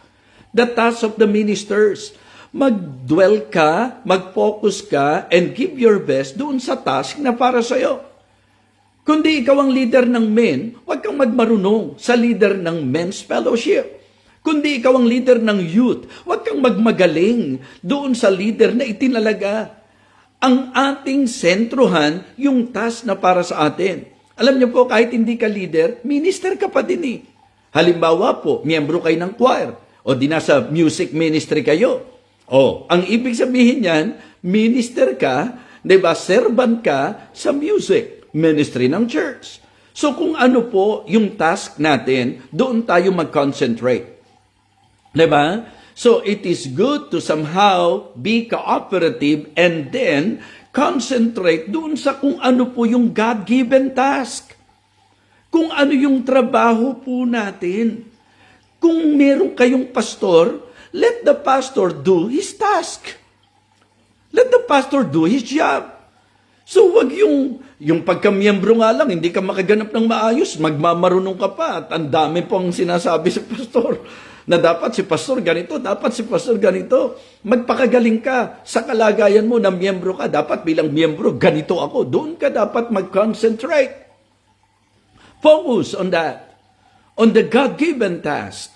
The task of the ministers. Mag-dwell ka, mag-focus ka, and give your best doon sa task na para sa'yo. Kundi ikaw ang leader ng men, huwag kang magmarunong sa leader ng men's fellowship. Kundi ikaw ang leader ng youth, huwag kang magmagaling doon sa leader na itinalaga. Ang ating sentruhan, yung task na para sa atin. Alam niyo po, kahit hindi ka leader, minister ka pa din eh. Halimbawa po, miyembro kayo ng choir, o di nasa music ministry kayo. O, ang ibig sabihin niyan, minister ka, diba, servant ka sa music ministry ng church. So kung ano po yung task natin, doon tayo mag-concentrate. Diba? So, it is good to somehow be cooperative and then concentrate doon sa kung ano po yung God-given task. Kung ano yung trabaho po natin. Kung meron kayong pastor, let the pastor do his task. Let the pastor do his job. So, wag yung pagkamiyembro nga lang, hindi ka makaganap ng maayos, magmamarunong ka pa, at ang dami pong sinasabi sa pastor na dapat si pastor ganito, dapat si pastor ganito. Magpakagaling ka sa kalagayan mo na miyembro ka. Dapat bilang miyembro, ganito ako. Doon ka dapat mag-concentrate. Focus on that. On the God-given task.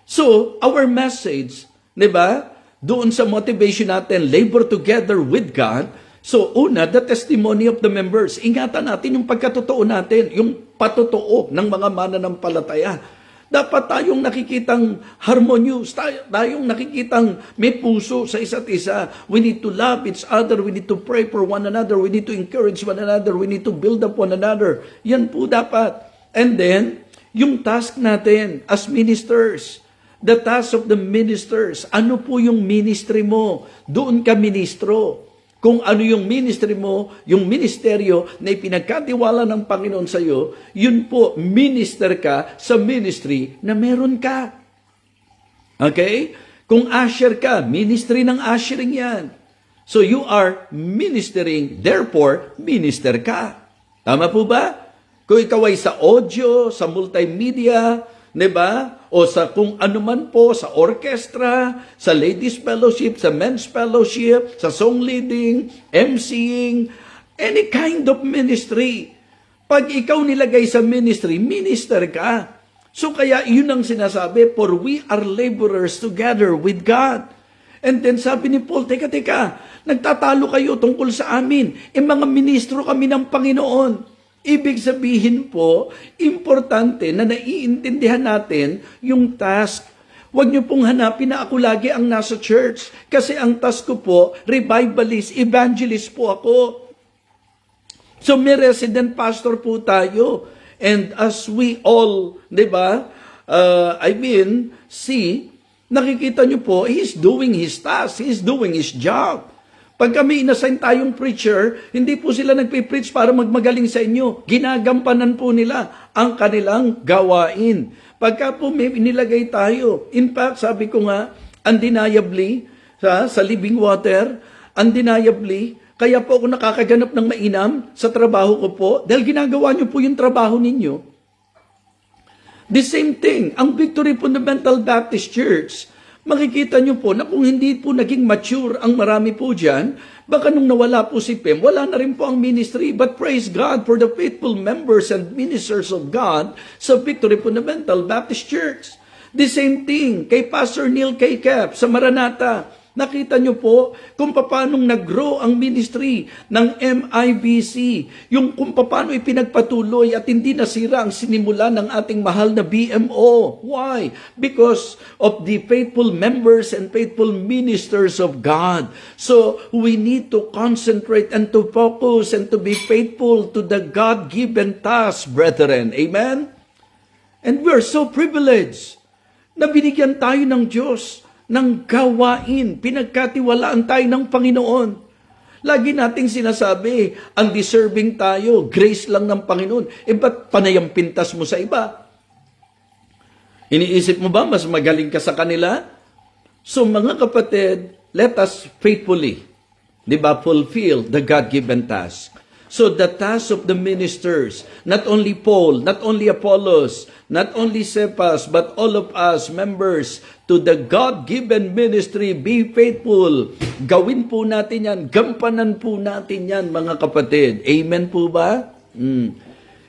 So, our message, di ba? Doon sa motivation natin, labor together with God. So, una, the testimony of the members. Ingatan natin yung pagkatotoo natin, yung patotoo ng mga mananampalataya. Dapat tayong nakikitang harmonious, tayong nakikitang may puso sa isa't isa. We need to love each other, we need to pray for one another, we need to encourage one another, we need to build up one another. Yan po dapat. And then, yung task natin as ministers, the task of the ministers, ano po yung ministry mo? Doon ka ministro. Kung ano yung ministry mo, yung ministeryo na ipinagkatiwala ng Panginoon sa iyo, yun po, minister ka sa ministry na meron ka. Okay? Kung usher ka, ministry ng ushering yan. So you are ministering, therefore, minister ka. Tama po ba? Kung ikaw ay sa audio, sa multimedia, diba? O sa kung ano man po, sa orchestra, sa ladies fellowship, sa men's fellowship, sa song leading, MCing, any kind of ministry. Pag ikaw nilagay sa ministry, minister ka. So kaya yun ang sinasabi, for we are laborers together with God. And then sabi ni Paul, teka, nagtatalo kayo tungkol sa amin. Mga ministro kami ng Panginoon. Ibig sabihin po, importante na naiintindihan natin yung task. Huwag niyo pong hanapin na ako lagi ang nasa church. Kasi ang task ko po, revivalist, evangelist po ako. So may resident pastor po tayo. And as we all, di ba, see, nakikita niyo po, he's doing his task, he's doing his job. Pag kami inassign tayong preacher, hindi po sila nagpipreach para magmagaling sa inyo. Ginagampanan po nila ang kanilang gawain. Pagka po may inilagay tayo, in fact, sabi ko nga, undeniably, sa living water, undeniably, kaya po ako nakakaganap ng mainam sa trabaho ko po, dahil ginagawa nyo po yung trabaho ninyo. The same thing, ang Victory Fundamental Baptist Church, makikita nyo po na kung hindi po naging mature ang marami po dyan, baka nung nawala po si Pem, wala na rin po ang ministry. But praise God for the faithful members and ministers of God sa Victory Fundamental Baptist Church. The same thing kay Pastor Neil K. Cap sa Maranatha. Nakita nyo po kung paano nag-grow ang ministry ng MIBC, yung kung paano ipinagpatuloy at hindi nasira ang sinimula ng ating mahal na BMO. Why? Because of the faithful members and faithful ministers of God. So, we need to concentrate and to focus and to be faithful to the God-given task, brethren. Amen? And we're so privileged na binigyan tayo ng Diyos ng gawain, pinagkatiwalaan tayo ng Panginoon. Lagi nating sinasabi, ang deserving tayo, grace lang ng Panginoon. Ba't panayang pintas mo sa iba? Iniisip mo ba, mas magaling ka sa kanila? So mga kapatid, let us faithfully, fulfill the God-given task. So the task of the ministers, not only Paul, not only Apollos, not only Cephas, but all of us members to the God-given ministry, be faithful. Gawin po natin yan, gampanan po natin yan, mga kapatid. Amen po ba?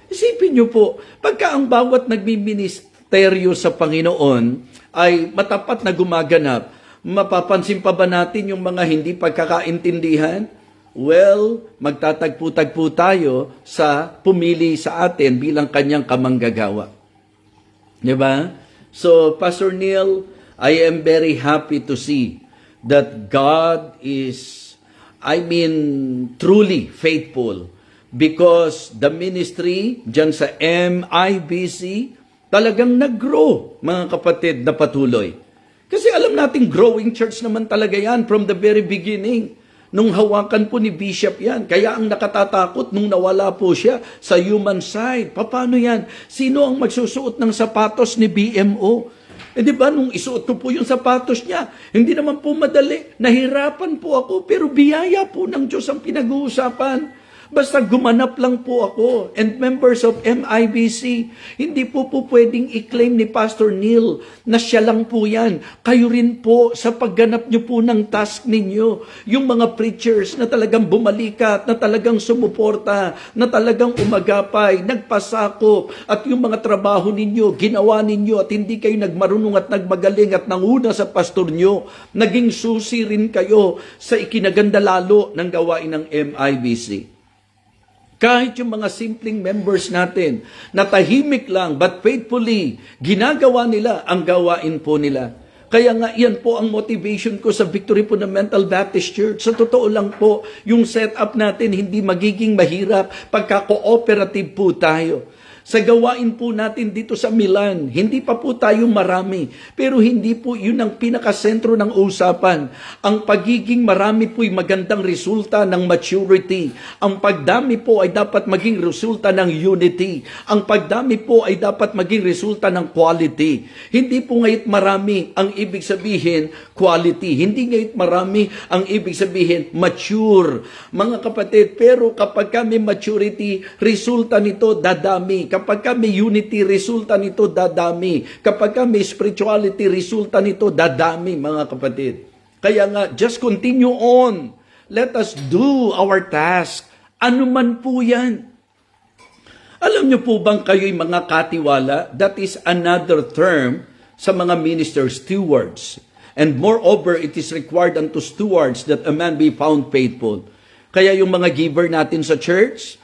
Isipin nyo po, pagka ang bawat nagmiministeryo sa Panginoon ay matapat na gumaganap, mapapansin pa ba natin yung mga hindi pagkakaintindihan? Well, magtatagpo-tagpo tayo sa pumili sa atin bilang kanyang kamanggagawa. Diba? So, Pastor Neil, I am very happy to see that God is, truly faithful because the ministry dyan sa MIBC talagang nag-grow, mga kapatid, na patuloy. Kasi alam natin, growing church naman talaga yan from the very beginning. Nung hawakan po ni Bishop yan. Kaya ang nakatatakot nung nawala po siya sa human side. Paano yan? Sino ang magsusuot ng sapatos ni BMO? Nung isuot ko po yung sapatos niya, hindi naman po madali. Nahirapan po ako, pero biyaya po ng Diyos ang pinag-uusapan. Basta gumanap lang po ako. And members of MIBC, hindi po pwedeng i-claim ni Pastor Neil na siya lang po yan. Kayo rin po sa pagganap nyo po ng task ninyo. Yung mga preachers na talagang bumalikat, na talagang sumuporta, na talagang umagapay, nagpasakop, at yung mga trabaho ninyo, ginawa ninyo, at hindi kayo nagmarunong at nagmagaling at nanguna sa pastor nyo. Naging susi rin kayo sa ikinaganda lalo ng gawain ng MIBC. Kahit yung mga simpleng members natin, na tahimik lang but faithfully, ginagawa nila ang gawain po nila. Kaya nga yan po ang motivation ko sa Victory Fundamental Baptist Church. Sa totoo lang po, yung setup natin hindi magiging mahirap pagka cooperative po tayo. Sa gawain po natin dito sa Milan, hindi pa po tayo marami, pero hindi po yun ang pinakasentro ng usapan. Ang pagiging marami po'y magandang resulta ng maturity. Ang pagdami po ay dapat maging resulta ng unity. Ang pagdami po ay dapat maging resulta ng quality. Hindi po ngayon marami ang ibig sabihin quality. Hindi ngayon marami ang ibig sabihin mature. Mga kapatid, pero kapag kami maturity, resulta nito dadami. Kapag kami unity, resulta nito dadami. Kapag kami spirituality, resulta nito dadami, mga kapatid. Kaya nga, just continue on. Let us do our task. Ano man po yan. Alam niyo po bang kayo'y mga katiwala? That is another term sa mga ministers, stewards. And moreover, it is required unto stewards that a man be found faithful. Kaya yung mga giver natin sa church,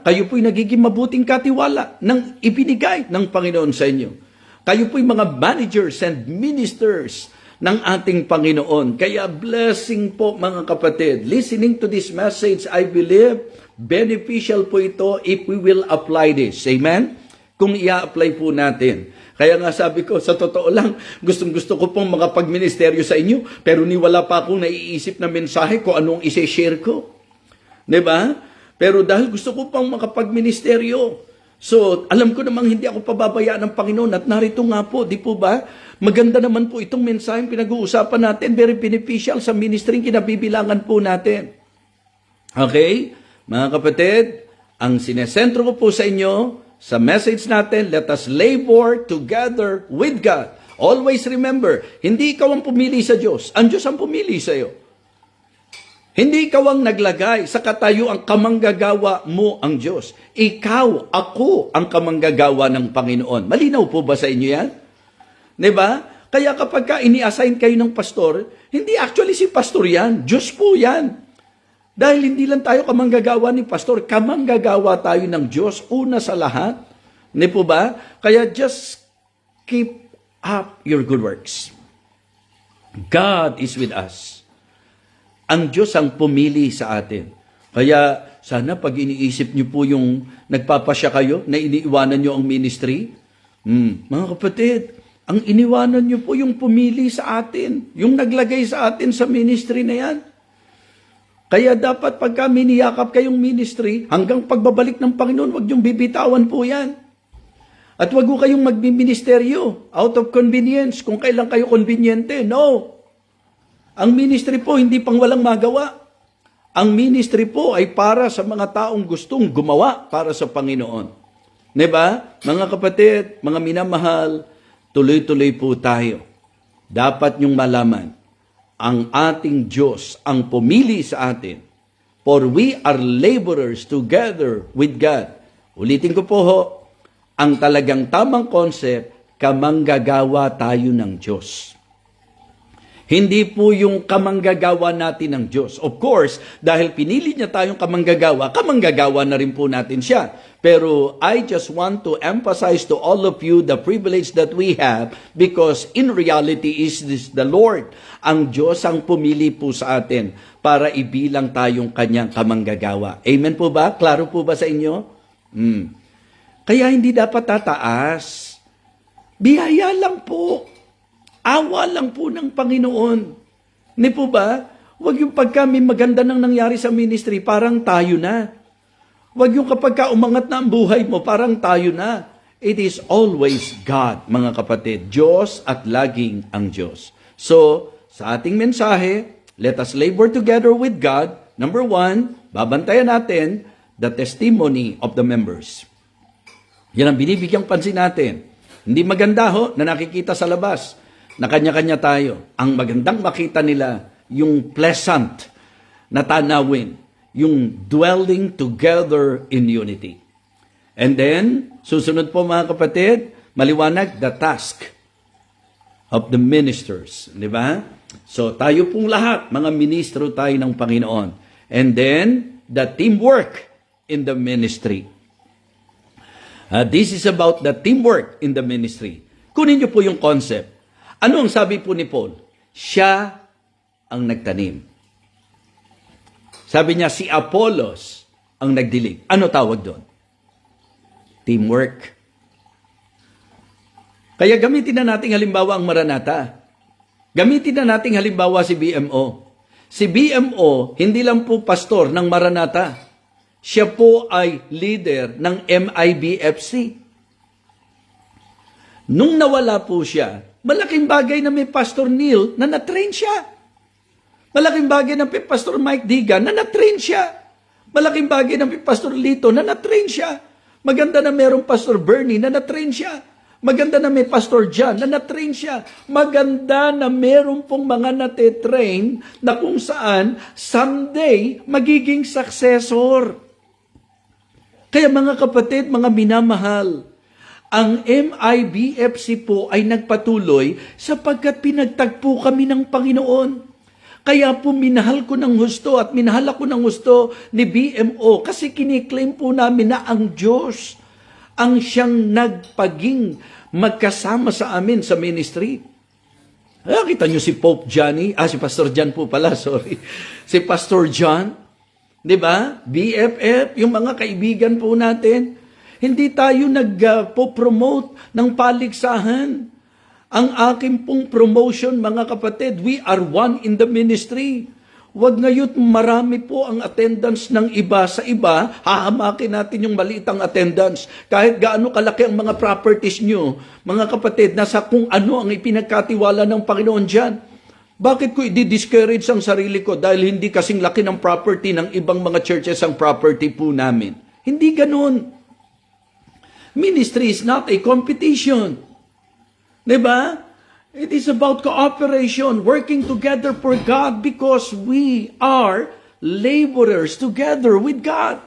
kayo po'y nagiging mabuting katiwala ng ibinigay ng Panginoon sa inyo. Kayo po'y mga managers and ministers ng ating Panginoon. Kaya blessing po, mga kapatid. Listening to this message, I believe, beneficial po ito if we will apply this. Amen? kung i-apply po natin. Kaya nga sabi ko, sa totoo lang, gustong-gusto ko pong makapag-ministeryo sa inyo, pero wala pa akong naiisip na mensahe kung anong isi-share ko. Diba? Pero dahil gusto ko pang makapag-ministeryo, so alam ko namang hindi ako pababayaan ng Panginoon at narito nga po, di po ba? Maganda naman po itong mensahe pinag-uusapan natin, very beneficial sa ministry kinabibilangan po natin. Okay? Mga kapatid, ang sinesentro ko po sa inyo, sa message natin, let us labor together with God. Always remember, hindi ikaw ang pumili sa Diyos. Ang Diyos ang pumili sa iyo. Hindi ikaw ang naglagay sa katayuang kamanggagawa mo ang Diyos. Ikaw, ako ang kamanggagawa ng Panginoon. Malinaw po ba sa inyo yan? Diba? Kaya kapag ini-assign kayo ng pastor, hindi actually si pastor yan. Diyos po yan. Dahil hindi lang tayo kamanggagawa ni pastor, kamanggagawa tayo ng Diyos una sa lahat. Hindi po ba? Kaya just keep up your good works. God is with us. Ang Diyos ang pumili sa atin. Kaya sana pag iniisip niyo po yung nagpapasya kayo na iniiwanan niyo ang ministry, mga kapatid, ang iniwanan niyo po yung pumili sa atin, yung naglagay sa atin sa ministry na yan. Kaya dapat pagka miniyakap kayong ministry, hanggang pagbabalik ng Panginoon, huwag niyong bibitawan po yan. At huwag ko kayong magbiministeryo out of convenience, kung kailan kayo konbinyente. No. Ang ministry po, hindi pang walang magawa. Ang ministry po ay para sa mga taong gustong gumawa para sa Panginoon. Diba? Mga kapatid, mga minamahal, tuloy-tuloy po tayo. Dapat niyong malaman, ang ating Diyos ang pumili sa atin. For we are laborers together with God. Ulitin ko po ho, ang talagang tamang concept, kamanggagawa tayo ng Diyos. Hindi po yung kamanggagawa natin ng Diyos. Of course, dahil pinili niya tayong kamanggagawa na rin po natin siya. Pero I just want to emphasize to all of you the privilege that we have because in reality is this the Lord. Ang Diyos ang pumili po sa atin para ibilang tayong kanyang kamanggagawa. Amen po ba? Klaro po ba sa inyo? Kaya hindi dapat tataas. Biyaya lang po. Awa lang po ng Panginoon. Hindi po ba? Huwag yung pagka may maganda nang nangyari sa ministry, parang tayo na. Huwag yung kapag umangat na ang buhay mo, parang tayo na. It is always God, mga kapatid. Diyos at laging ang Diyos. So, sa ating mensahe, let us labor together with God. Number 1, babantayan natin the testimony of the members. Yan ang binibigyang pansin natin. Hindi maganda ho na nakikita sa labas na kanya-kanya tayo. Ang magandang makita nila, yung pleasant na tanawin, yung dwelling together in unity. And then, susunod po mga kapatid, maliwanag, the task of the ministers. Di ba? So, tayo pong lahat, mga ministro tayo ng Panginoon. And then, the teamwork in the ministry. This is about the teamwork in the ministry. Kunin niyo po yung concept. Ano ang sabi po ni Paul? Siya ang nagtanim. Sabi niya, si Apollos ang nagdilig. Ano tawag doon? Teamwork. Kaya gamitin na natin halimbawa ang Maranatha. Gamitin na natin halimbawa si BMO. Si BMO, hindi lang po pastor ng Maranatha. Siya po ay leader ng MIBFC. Nung nawala po siya, malaking bagay na may Pastor Neil na na-train siya. Malaking bagay na may Pastor Mike Digan na na-train siya. Malaking bagay na may Pastor Lito na na-train siya. Maganda na mayroong Pastor Bernie na na-train siya. Maganda na may Pastor John na na-train siya. Maganda na mayroong pong mga nate-train na kung saan someday magiging successor. Kaya mga kapatid, mga minamahal, ang MIBFC po ay nagpatuloy sapagkat pinagtagpo kami ng Panginoon. Kaya po minahal ko ng husto at minahal ako ng husto ni BMO kasi kiniklaim po namin na ang Diyos ang siyang nagpaging magkasama sa amin sa ministry. Kita nyo si Pope Johnny, si Pastor John po pala, sorry. Si Pastor John, di ba? BFF, yung mga kaibigan po natin. Hindi tayo nagpo-promote ng paligsahan. Ang aking pong promotion, mga kapatid, we are one in the ministry. Huwag ngayon marami po ang attendance ng iba sa iba, hahamakin natin yung maliit ang attendance. Kahit gaano kalaki ang mga properties nyo, mga kapatid, nasa kung ano ang ipinagkatiwala ng Panginoon dyan. Bakit ko i-discourage ang sarili ko dahil hindi kasing laki ng property ng ibang mga churches ang property po namin? Hindi ganun. Ministry is not a competition. Diba? It is about cooperation, working together for God because we are laborers together with God.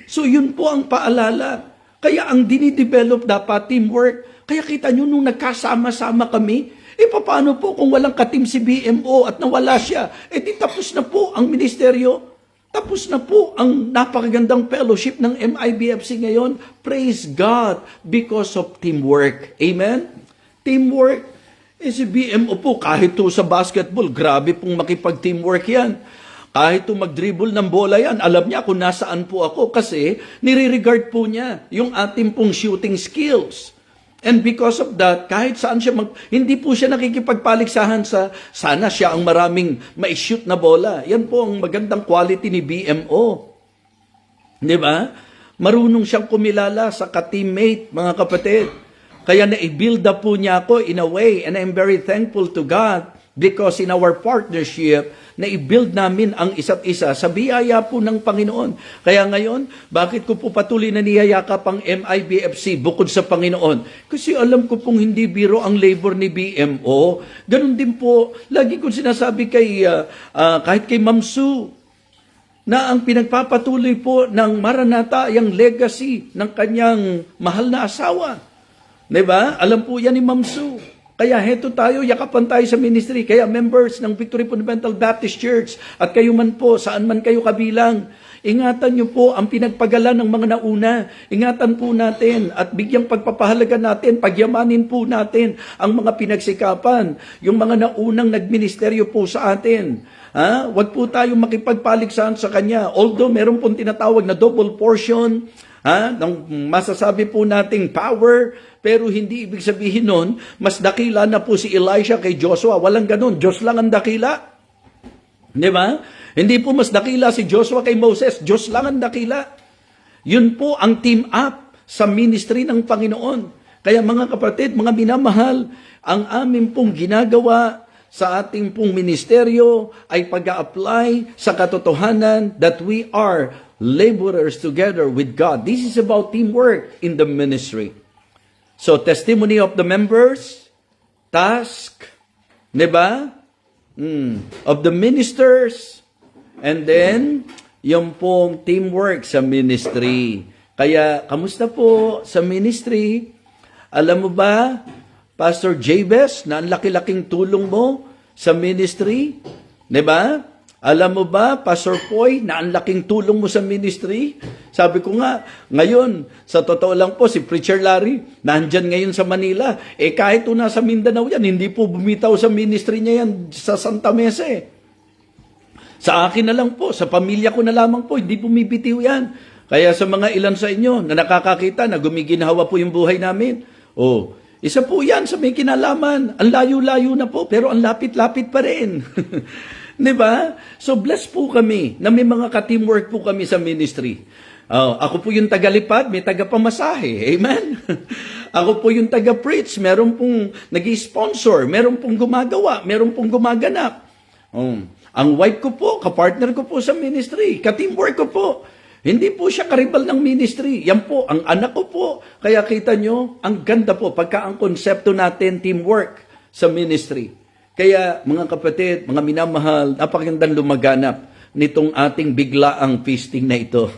So yun po ang paalala. Kaya ang dinidevelop dapat teamwork. Kaya kita nyo nung nagkasama-sama kami, paano po kung walang katim si BMO at nawala siya? Di tapos na po ang ministeryo. Tapos na po ang napakagandang fellowship ng MIBFC ngayon. Praise God because of teamwork. Amen? Teamwork. Si BMO po, kahit to sa basketball, grabe pong makipag-teamwork yan. Kahit to mag-dribble ng bola yan, alam niya kung nasaan po ako kasi nire-regard po niya yung ating pong shooting skills. And because of that, kahit saan siya hindi po siya nakikipagpaligsahan sa sana siya ang maraming ma-shoot na bola. Yan po ang magandang quality ni BMO. Di ba? Marunong siyang kumilala sa ka-teammate, mga kapatid. Kaya na-build up po niya ako in a way, and I'm very thankful to God because in our partnership, na-build namin ang isa't isa sa biyaya po ng Panginoon. Kaya ngayon, bakit ko po patuloy na niyayakap ang MIBFC bukod sa Panginoon? Kasi alam ko pong hindi biro ang labor ni BMO. Ganun din po, lagi ko sinasabi kahit kay Ma'am Sue, na ang pinagpapatuloy po ng Maranatha ay ang legacy ng kanyang mahal na asawa. Diba? Alam po yan ni Ma'am Sue. Kaya heto tayo, yakapan tayo sa ministry. Kaya members ng Victory Fundamental Baptist Church at kayo man po, saan man kayo kabilang, ingatan nyo po ang pinagpagalan ng mga nauna. Ingatan po natin at bigyang pagpapahalaga natin, pagyamanin po natin ang mga pinagsikapan, yung mga naunang nagministeryo po sa atin. Huwag po tayong makipagpaligsahan sa kanya. Although meron pong tinatawag na double portion, masasabi po nating power, pero hindi ibig sabihin nun, mas dakila na po si Elisha kay Joshua. Walang ganun. Diyos lang ang dakila. Di ba? Hindi po mas dakila si Joshua kay Moses. Diyos lang ang dakila. Yun po ang team up sa ministry ng Panginoon. Kaya mga kapatid, mga minamahal, ang amin pong ginagawa sa ating pong ministeryo ay pag-a-apply sa katotohanan that we are laborers together with God. This is about teamwork in the ministry. So, testimony of the members, task, di ba? Of the ministers, and then, yung pong teamwork sa ministry. Kaya, kamusta po sa ministry? Alam mo ba, Pastor Jabez, na ang laki-laking tulong mo sa ministry? Di ba? Alam mo ba, Pastor Poy, na ang laking tulong mo sa ministry? Sabi ko nga, ngayon, sa totoo lang po, si Preacher Larry, nandyan ngayon sa Manila. Kahit na sa Mindanao yan, hindi po bumitaw sa ministry niya yan sa Santa Mesa Sa akin na lang po, sa pamilya ko na lamang po, hindi bumibitiw yan. Kaya sa mga ilan sa inyo na nakakakita na gumiginhawa po yung buhay namin, isa po yan sa may kinalaman. Ang layo-layo na po, pero ang lapit-lapit pa rin. Diba? So blessed po kami na may mga ka-teamwork po kami sa ministry. Ako po yung tagalipad, may tagapamasahe. Amen? Ako po yung taga-preach, meron pong nag-sponsor, meron pong gumagawa, meron pong gumaganap. Ang wife ko po, kapartner ko po sa ministry, ka-teamwork ko po. Hindi po siya karibal ng ministry. Yan po, ang anak ko po. Kaya kita nyo, ang ganda po pagka ang konsepto natin, teamwork sa ministry. Kaya mga kapatid, mga minamahal, napakagandang lumaganap nitong ating biglaang feasting na ito.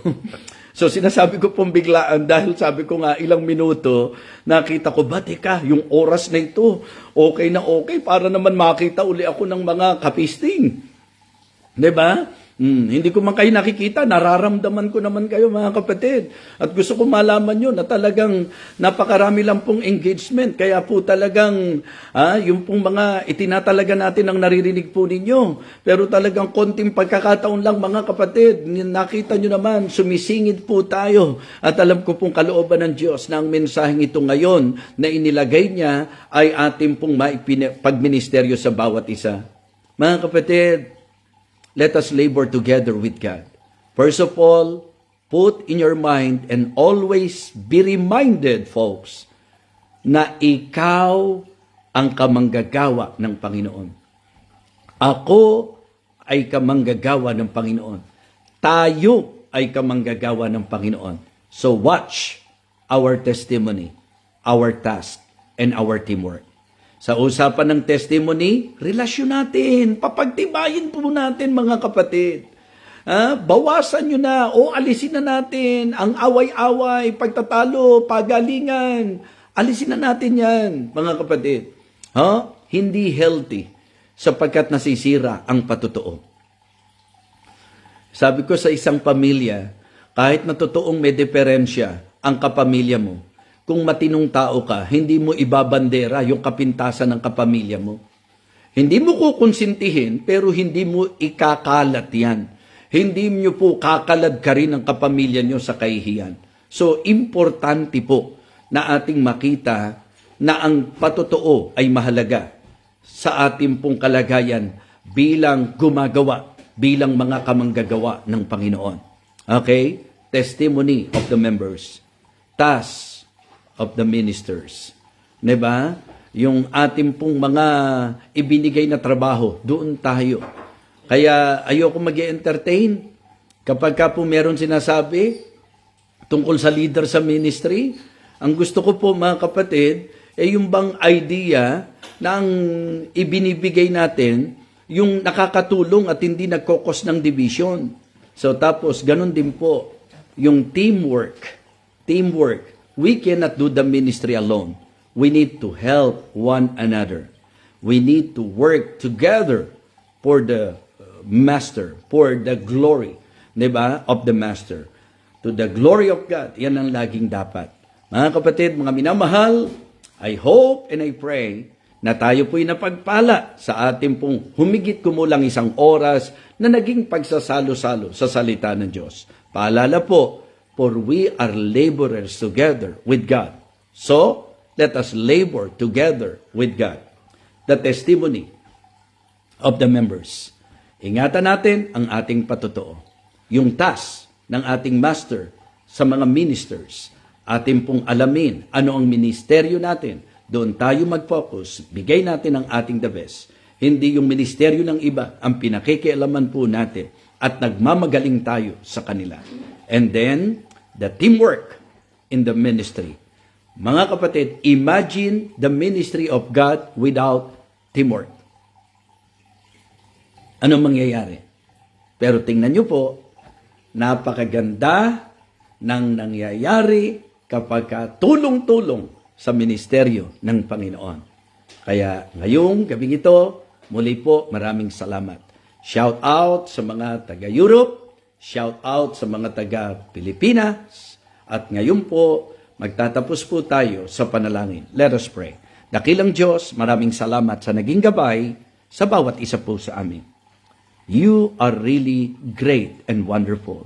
So sinasabi ko pong biglaan dahil sabi ko nga ilang minuto, nakita ko, teka, yung oras na ito, okay na okay, para naman makita uli ako ng mga kapisting. Diba? Hindi ko man kayo nakikita, nararamdaman ko naman kayo mga kapatid. At gusto ko malaman nyo na talagang napakarami lang pong engagement. Kaya po talagang yung pong mga itinatalaga natin ang naririnig po ninyo. Pero talagang konting pagkakataon lang mga kapatid. Nakita nyo naman, sumisingit po tayo. At alam ko pong kalooban ng Diyos na ang mensaheng ito ngayon na inilagay niya ay ating pong pagministeryo sa bawat isa. Mga kapatid, let us labor together with God. First of all, put in your mind and always be reminded, folks, na ikaw ang kamanggagawa ng Panginoon. Ako ay kamanggagawa ng Panginoon. Tayo ay kamanggagawa ng Panginoon. So watch our testimony, our task, and our teamwork. Sa usapan ng testimony, relasyon natin. Papagtibayin po natin mga kapatid. Bawasan nyo na o alisin na natin ang away-away, pagtatalo, pagalingan. Alisin na natin yan mga kapatid. Hindi healthy sapagkat nasisira ang patotoo. Sabi ko sa isang pamilya, kahit na totoong may diferensya ang kapamilya mo, kung matinong tao ka, hindi mo ibabandera yung kapintasan ng kapamilya mo. Hindi mo kukonsintihin, pero hindi mo ikakalat yan. Hindi nyo po kakalad ka rin ang kapamilya nyo sa kahihiyan. So, importante po na ating makita na ang patotoo ay mahalaga sa ating pong kalagayan bilang gumagawa, bilang mga kamanggagawa ng Panginoon. Okay? Testimony of the members. Task of the ministers. Diba? Yung ating pong mga ibinigay na trabaho, doon tayo. Kaya ayoko mag-entertain kapag ka po meron sinasabi tungkol sa leader sa ministry. Ang gusto ko po mga kapatid, yung bang idea na ang ibinibigay natin, yung nakakatulong at hindi nagkokos ng division. So tapos, ganun din po, yung teamwork. We cannot do the ministry alone. We need to help one another. We need to work together for the master, for the glory, diba, of the master. To the glory of God. Yan ang laging dapat. Mga kapatid, mga minamahal, I hope and I pray na tayo po'y napagpala sa ating pong humigit kumulang 1 oras na naging pagsasalo-salo sa salita ng Diyos. Paalala po, for we are laborers together with God. So, let us labor together with God. The testimony of the members. Ingatan natin ang ating patotoo. Yung task ng ating master sa mga ministers. Ating pong alamin ano ang ministeryo natin. Doon tayo mag-focus. Bigay natin ang ating the best. Hindi yung ministeryo ng iba ang pinakikialaman po natin at nagmamagaling tayo sa kanila. And then, the teamwork in the ministry. Mga kapatid, imagine the ministry of God without teamwork. Anong mangyayari? Pero tingnan nyo po, napakaganda ng nangyayari kapag tulong-tulong sa ministeryo ng Panginoon. Kaya ngayong gabing ito, muli po maraming salamat. Shout out sa mga taga-Europe, shout out sa mga taga-Pilipinas, at ngayon po, magtatapos po tayo sa panalangin. Let us pray. Dakilang Diyos, maraming salamat sa naging gabay sa bawat isa po sa amin. You are really great and wonderful.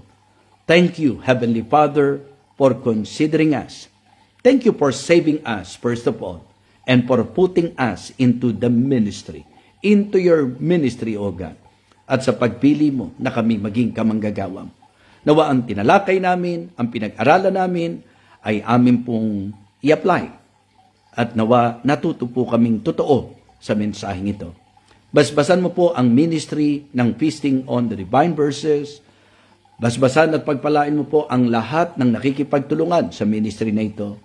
Thank you, Heavenly Father, for considering us. Thank you for saving us, first of all, and for putting us into the ministry, into your ministry, O God. At sa pagpili mo na kami maging kamanggagawam. Nawa ang tinalakay namin, ang pinag-aralan namin, ay amin pong i-apply. At nawa natuto po kaming totoo sa mensaheng ito. Basbasan mo po ang ministry ng Feasting on the Divine Verses. Basbasan at pagpalain mo po ang lahat ng nakikipagtulungan sa ministry na ito.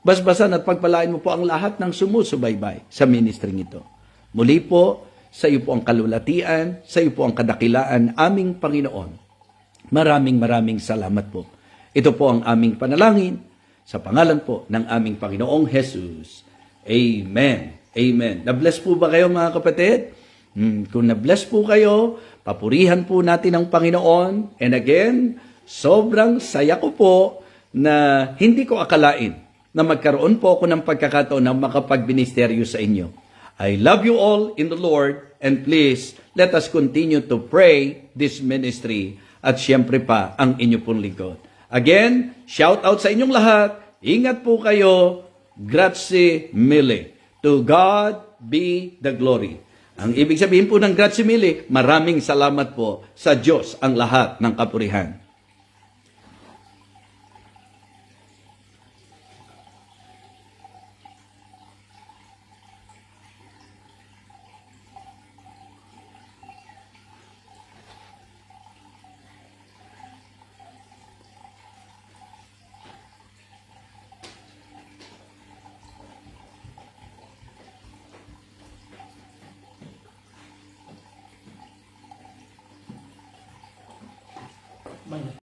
Basbasan at pagpalain mo po ang lahat ng sumusubaybay sa ministry ito. Muli po, sa iyo po ang kalulatian, sa iyo po ang kadakilaan, aming Panginoon. Maraming salamat po. Ito po ang aming panalangin sa pangalan po ng aming Panginoong Jesus. Amen. Amen. Na-bless po ba kayo mga kapatid? Kung na-bless po kayo, papurihan po natin ang Panginoon. And again, sobrang saya ko po na hindi ko akalain na magkaroon po ako ng pagkakataon na makapagministeryo sa inyo. I love you all in the Lord, and please, let us continue to pray this ministry at siyempre pa ang inyo pong lingkod. Again, shout out sa inyong lahat. Ingat po kayo. Grazie mille. To God be the glory. Ang ibig sabihin po ng grazie mille, maraming salamat po sa Diyos ang lahat ng kapurihan.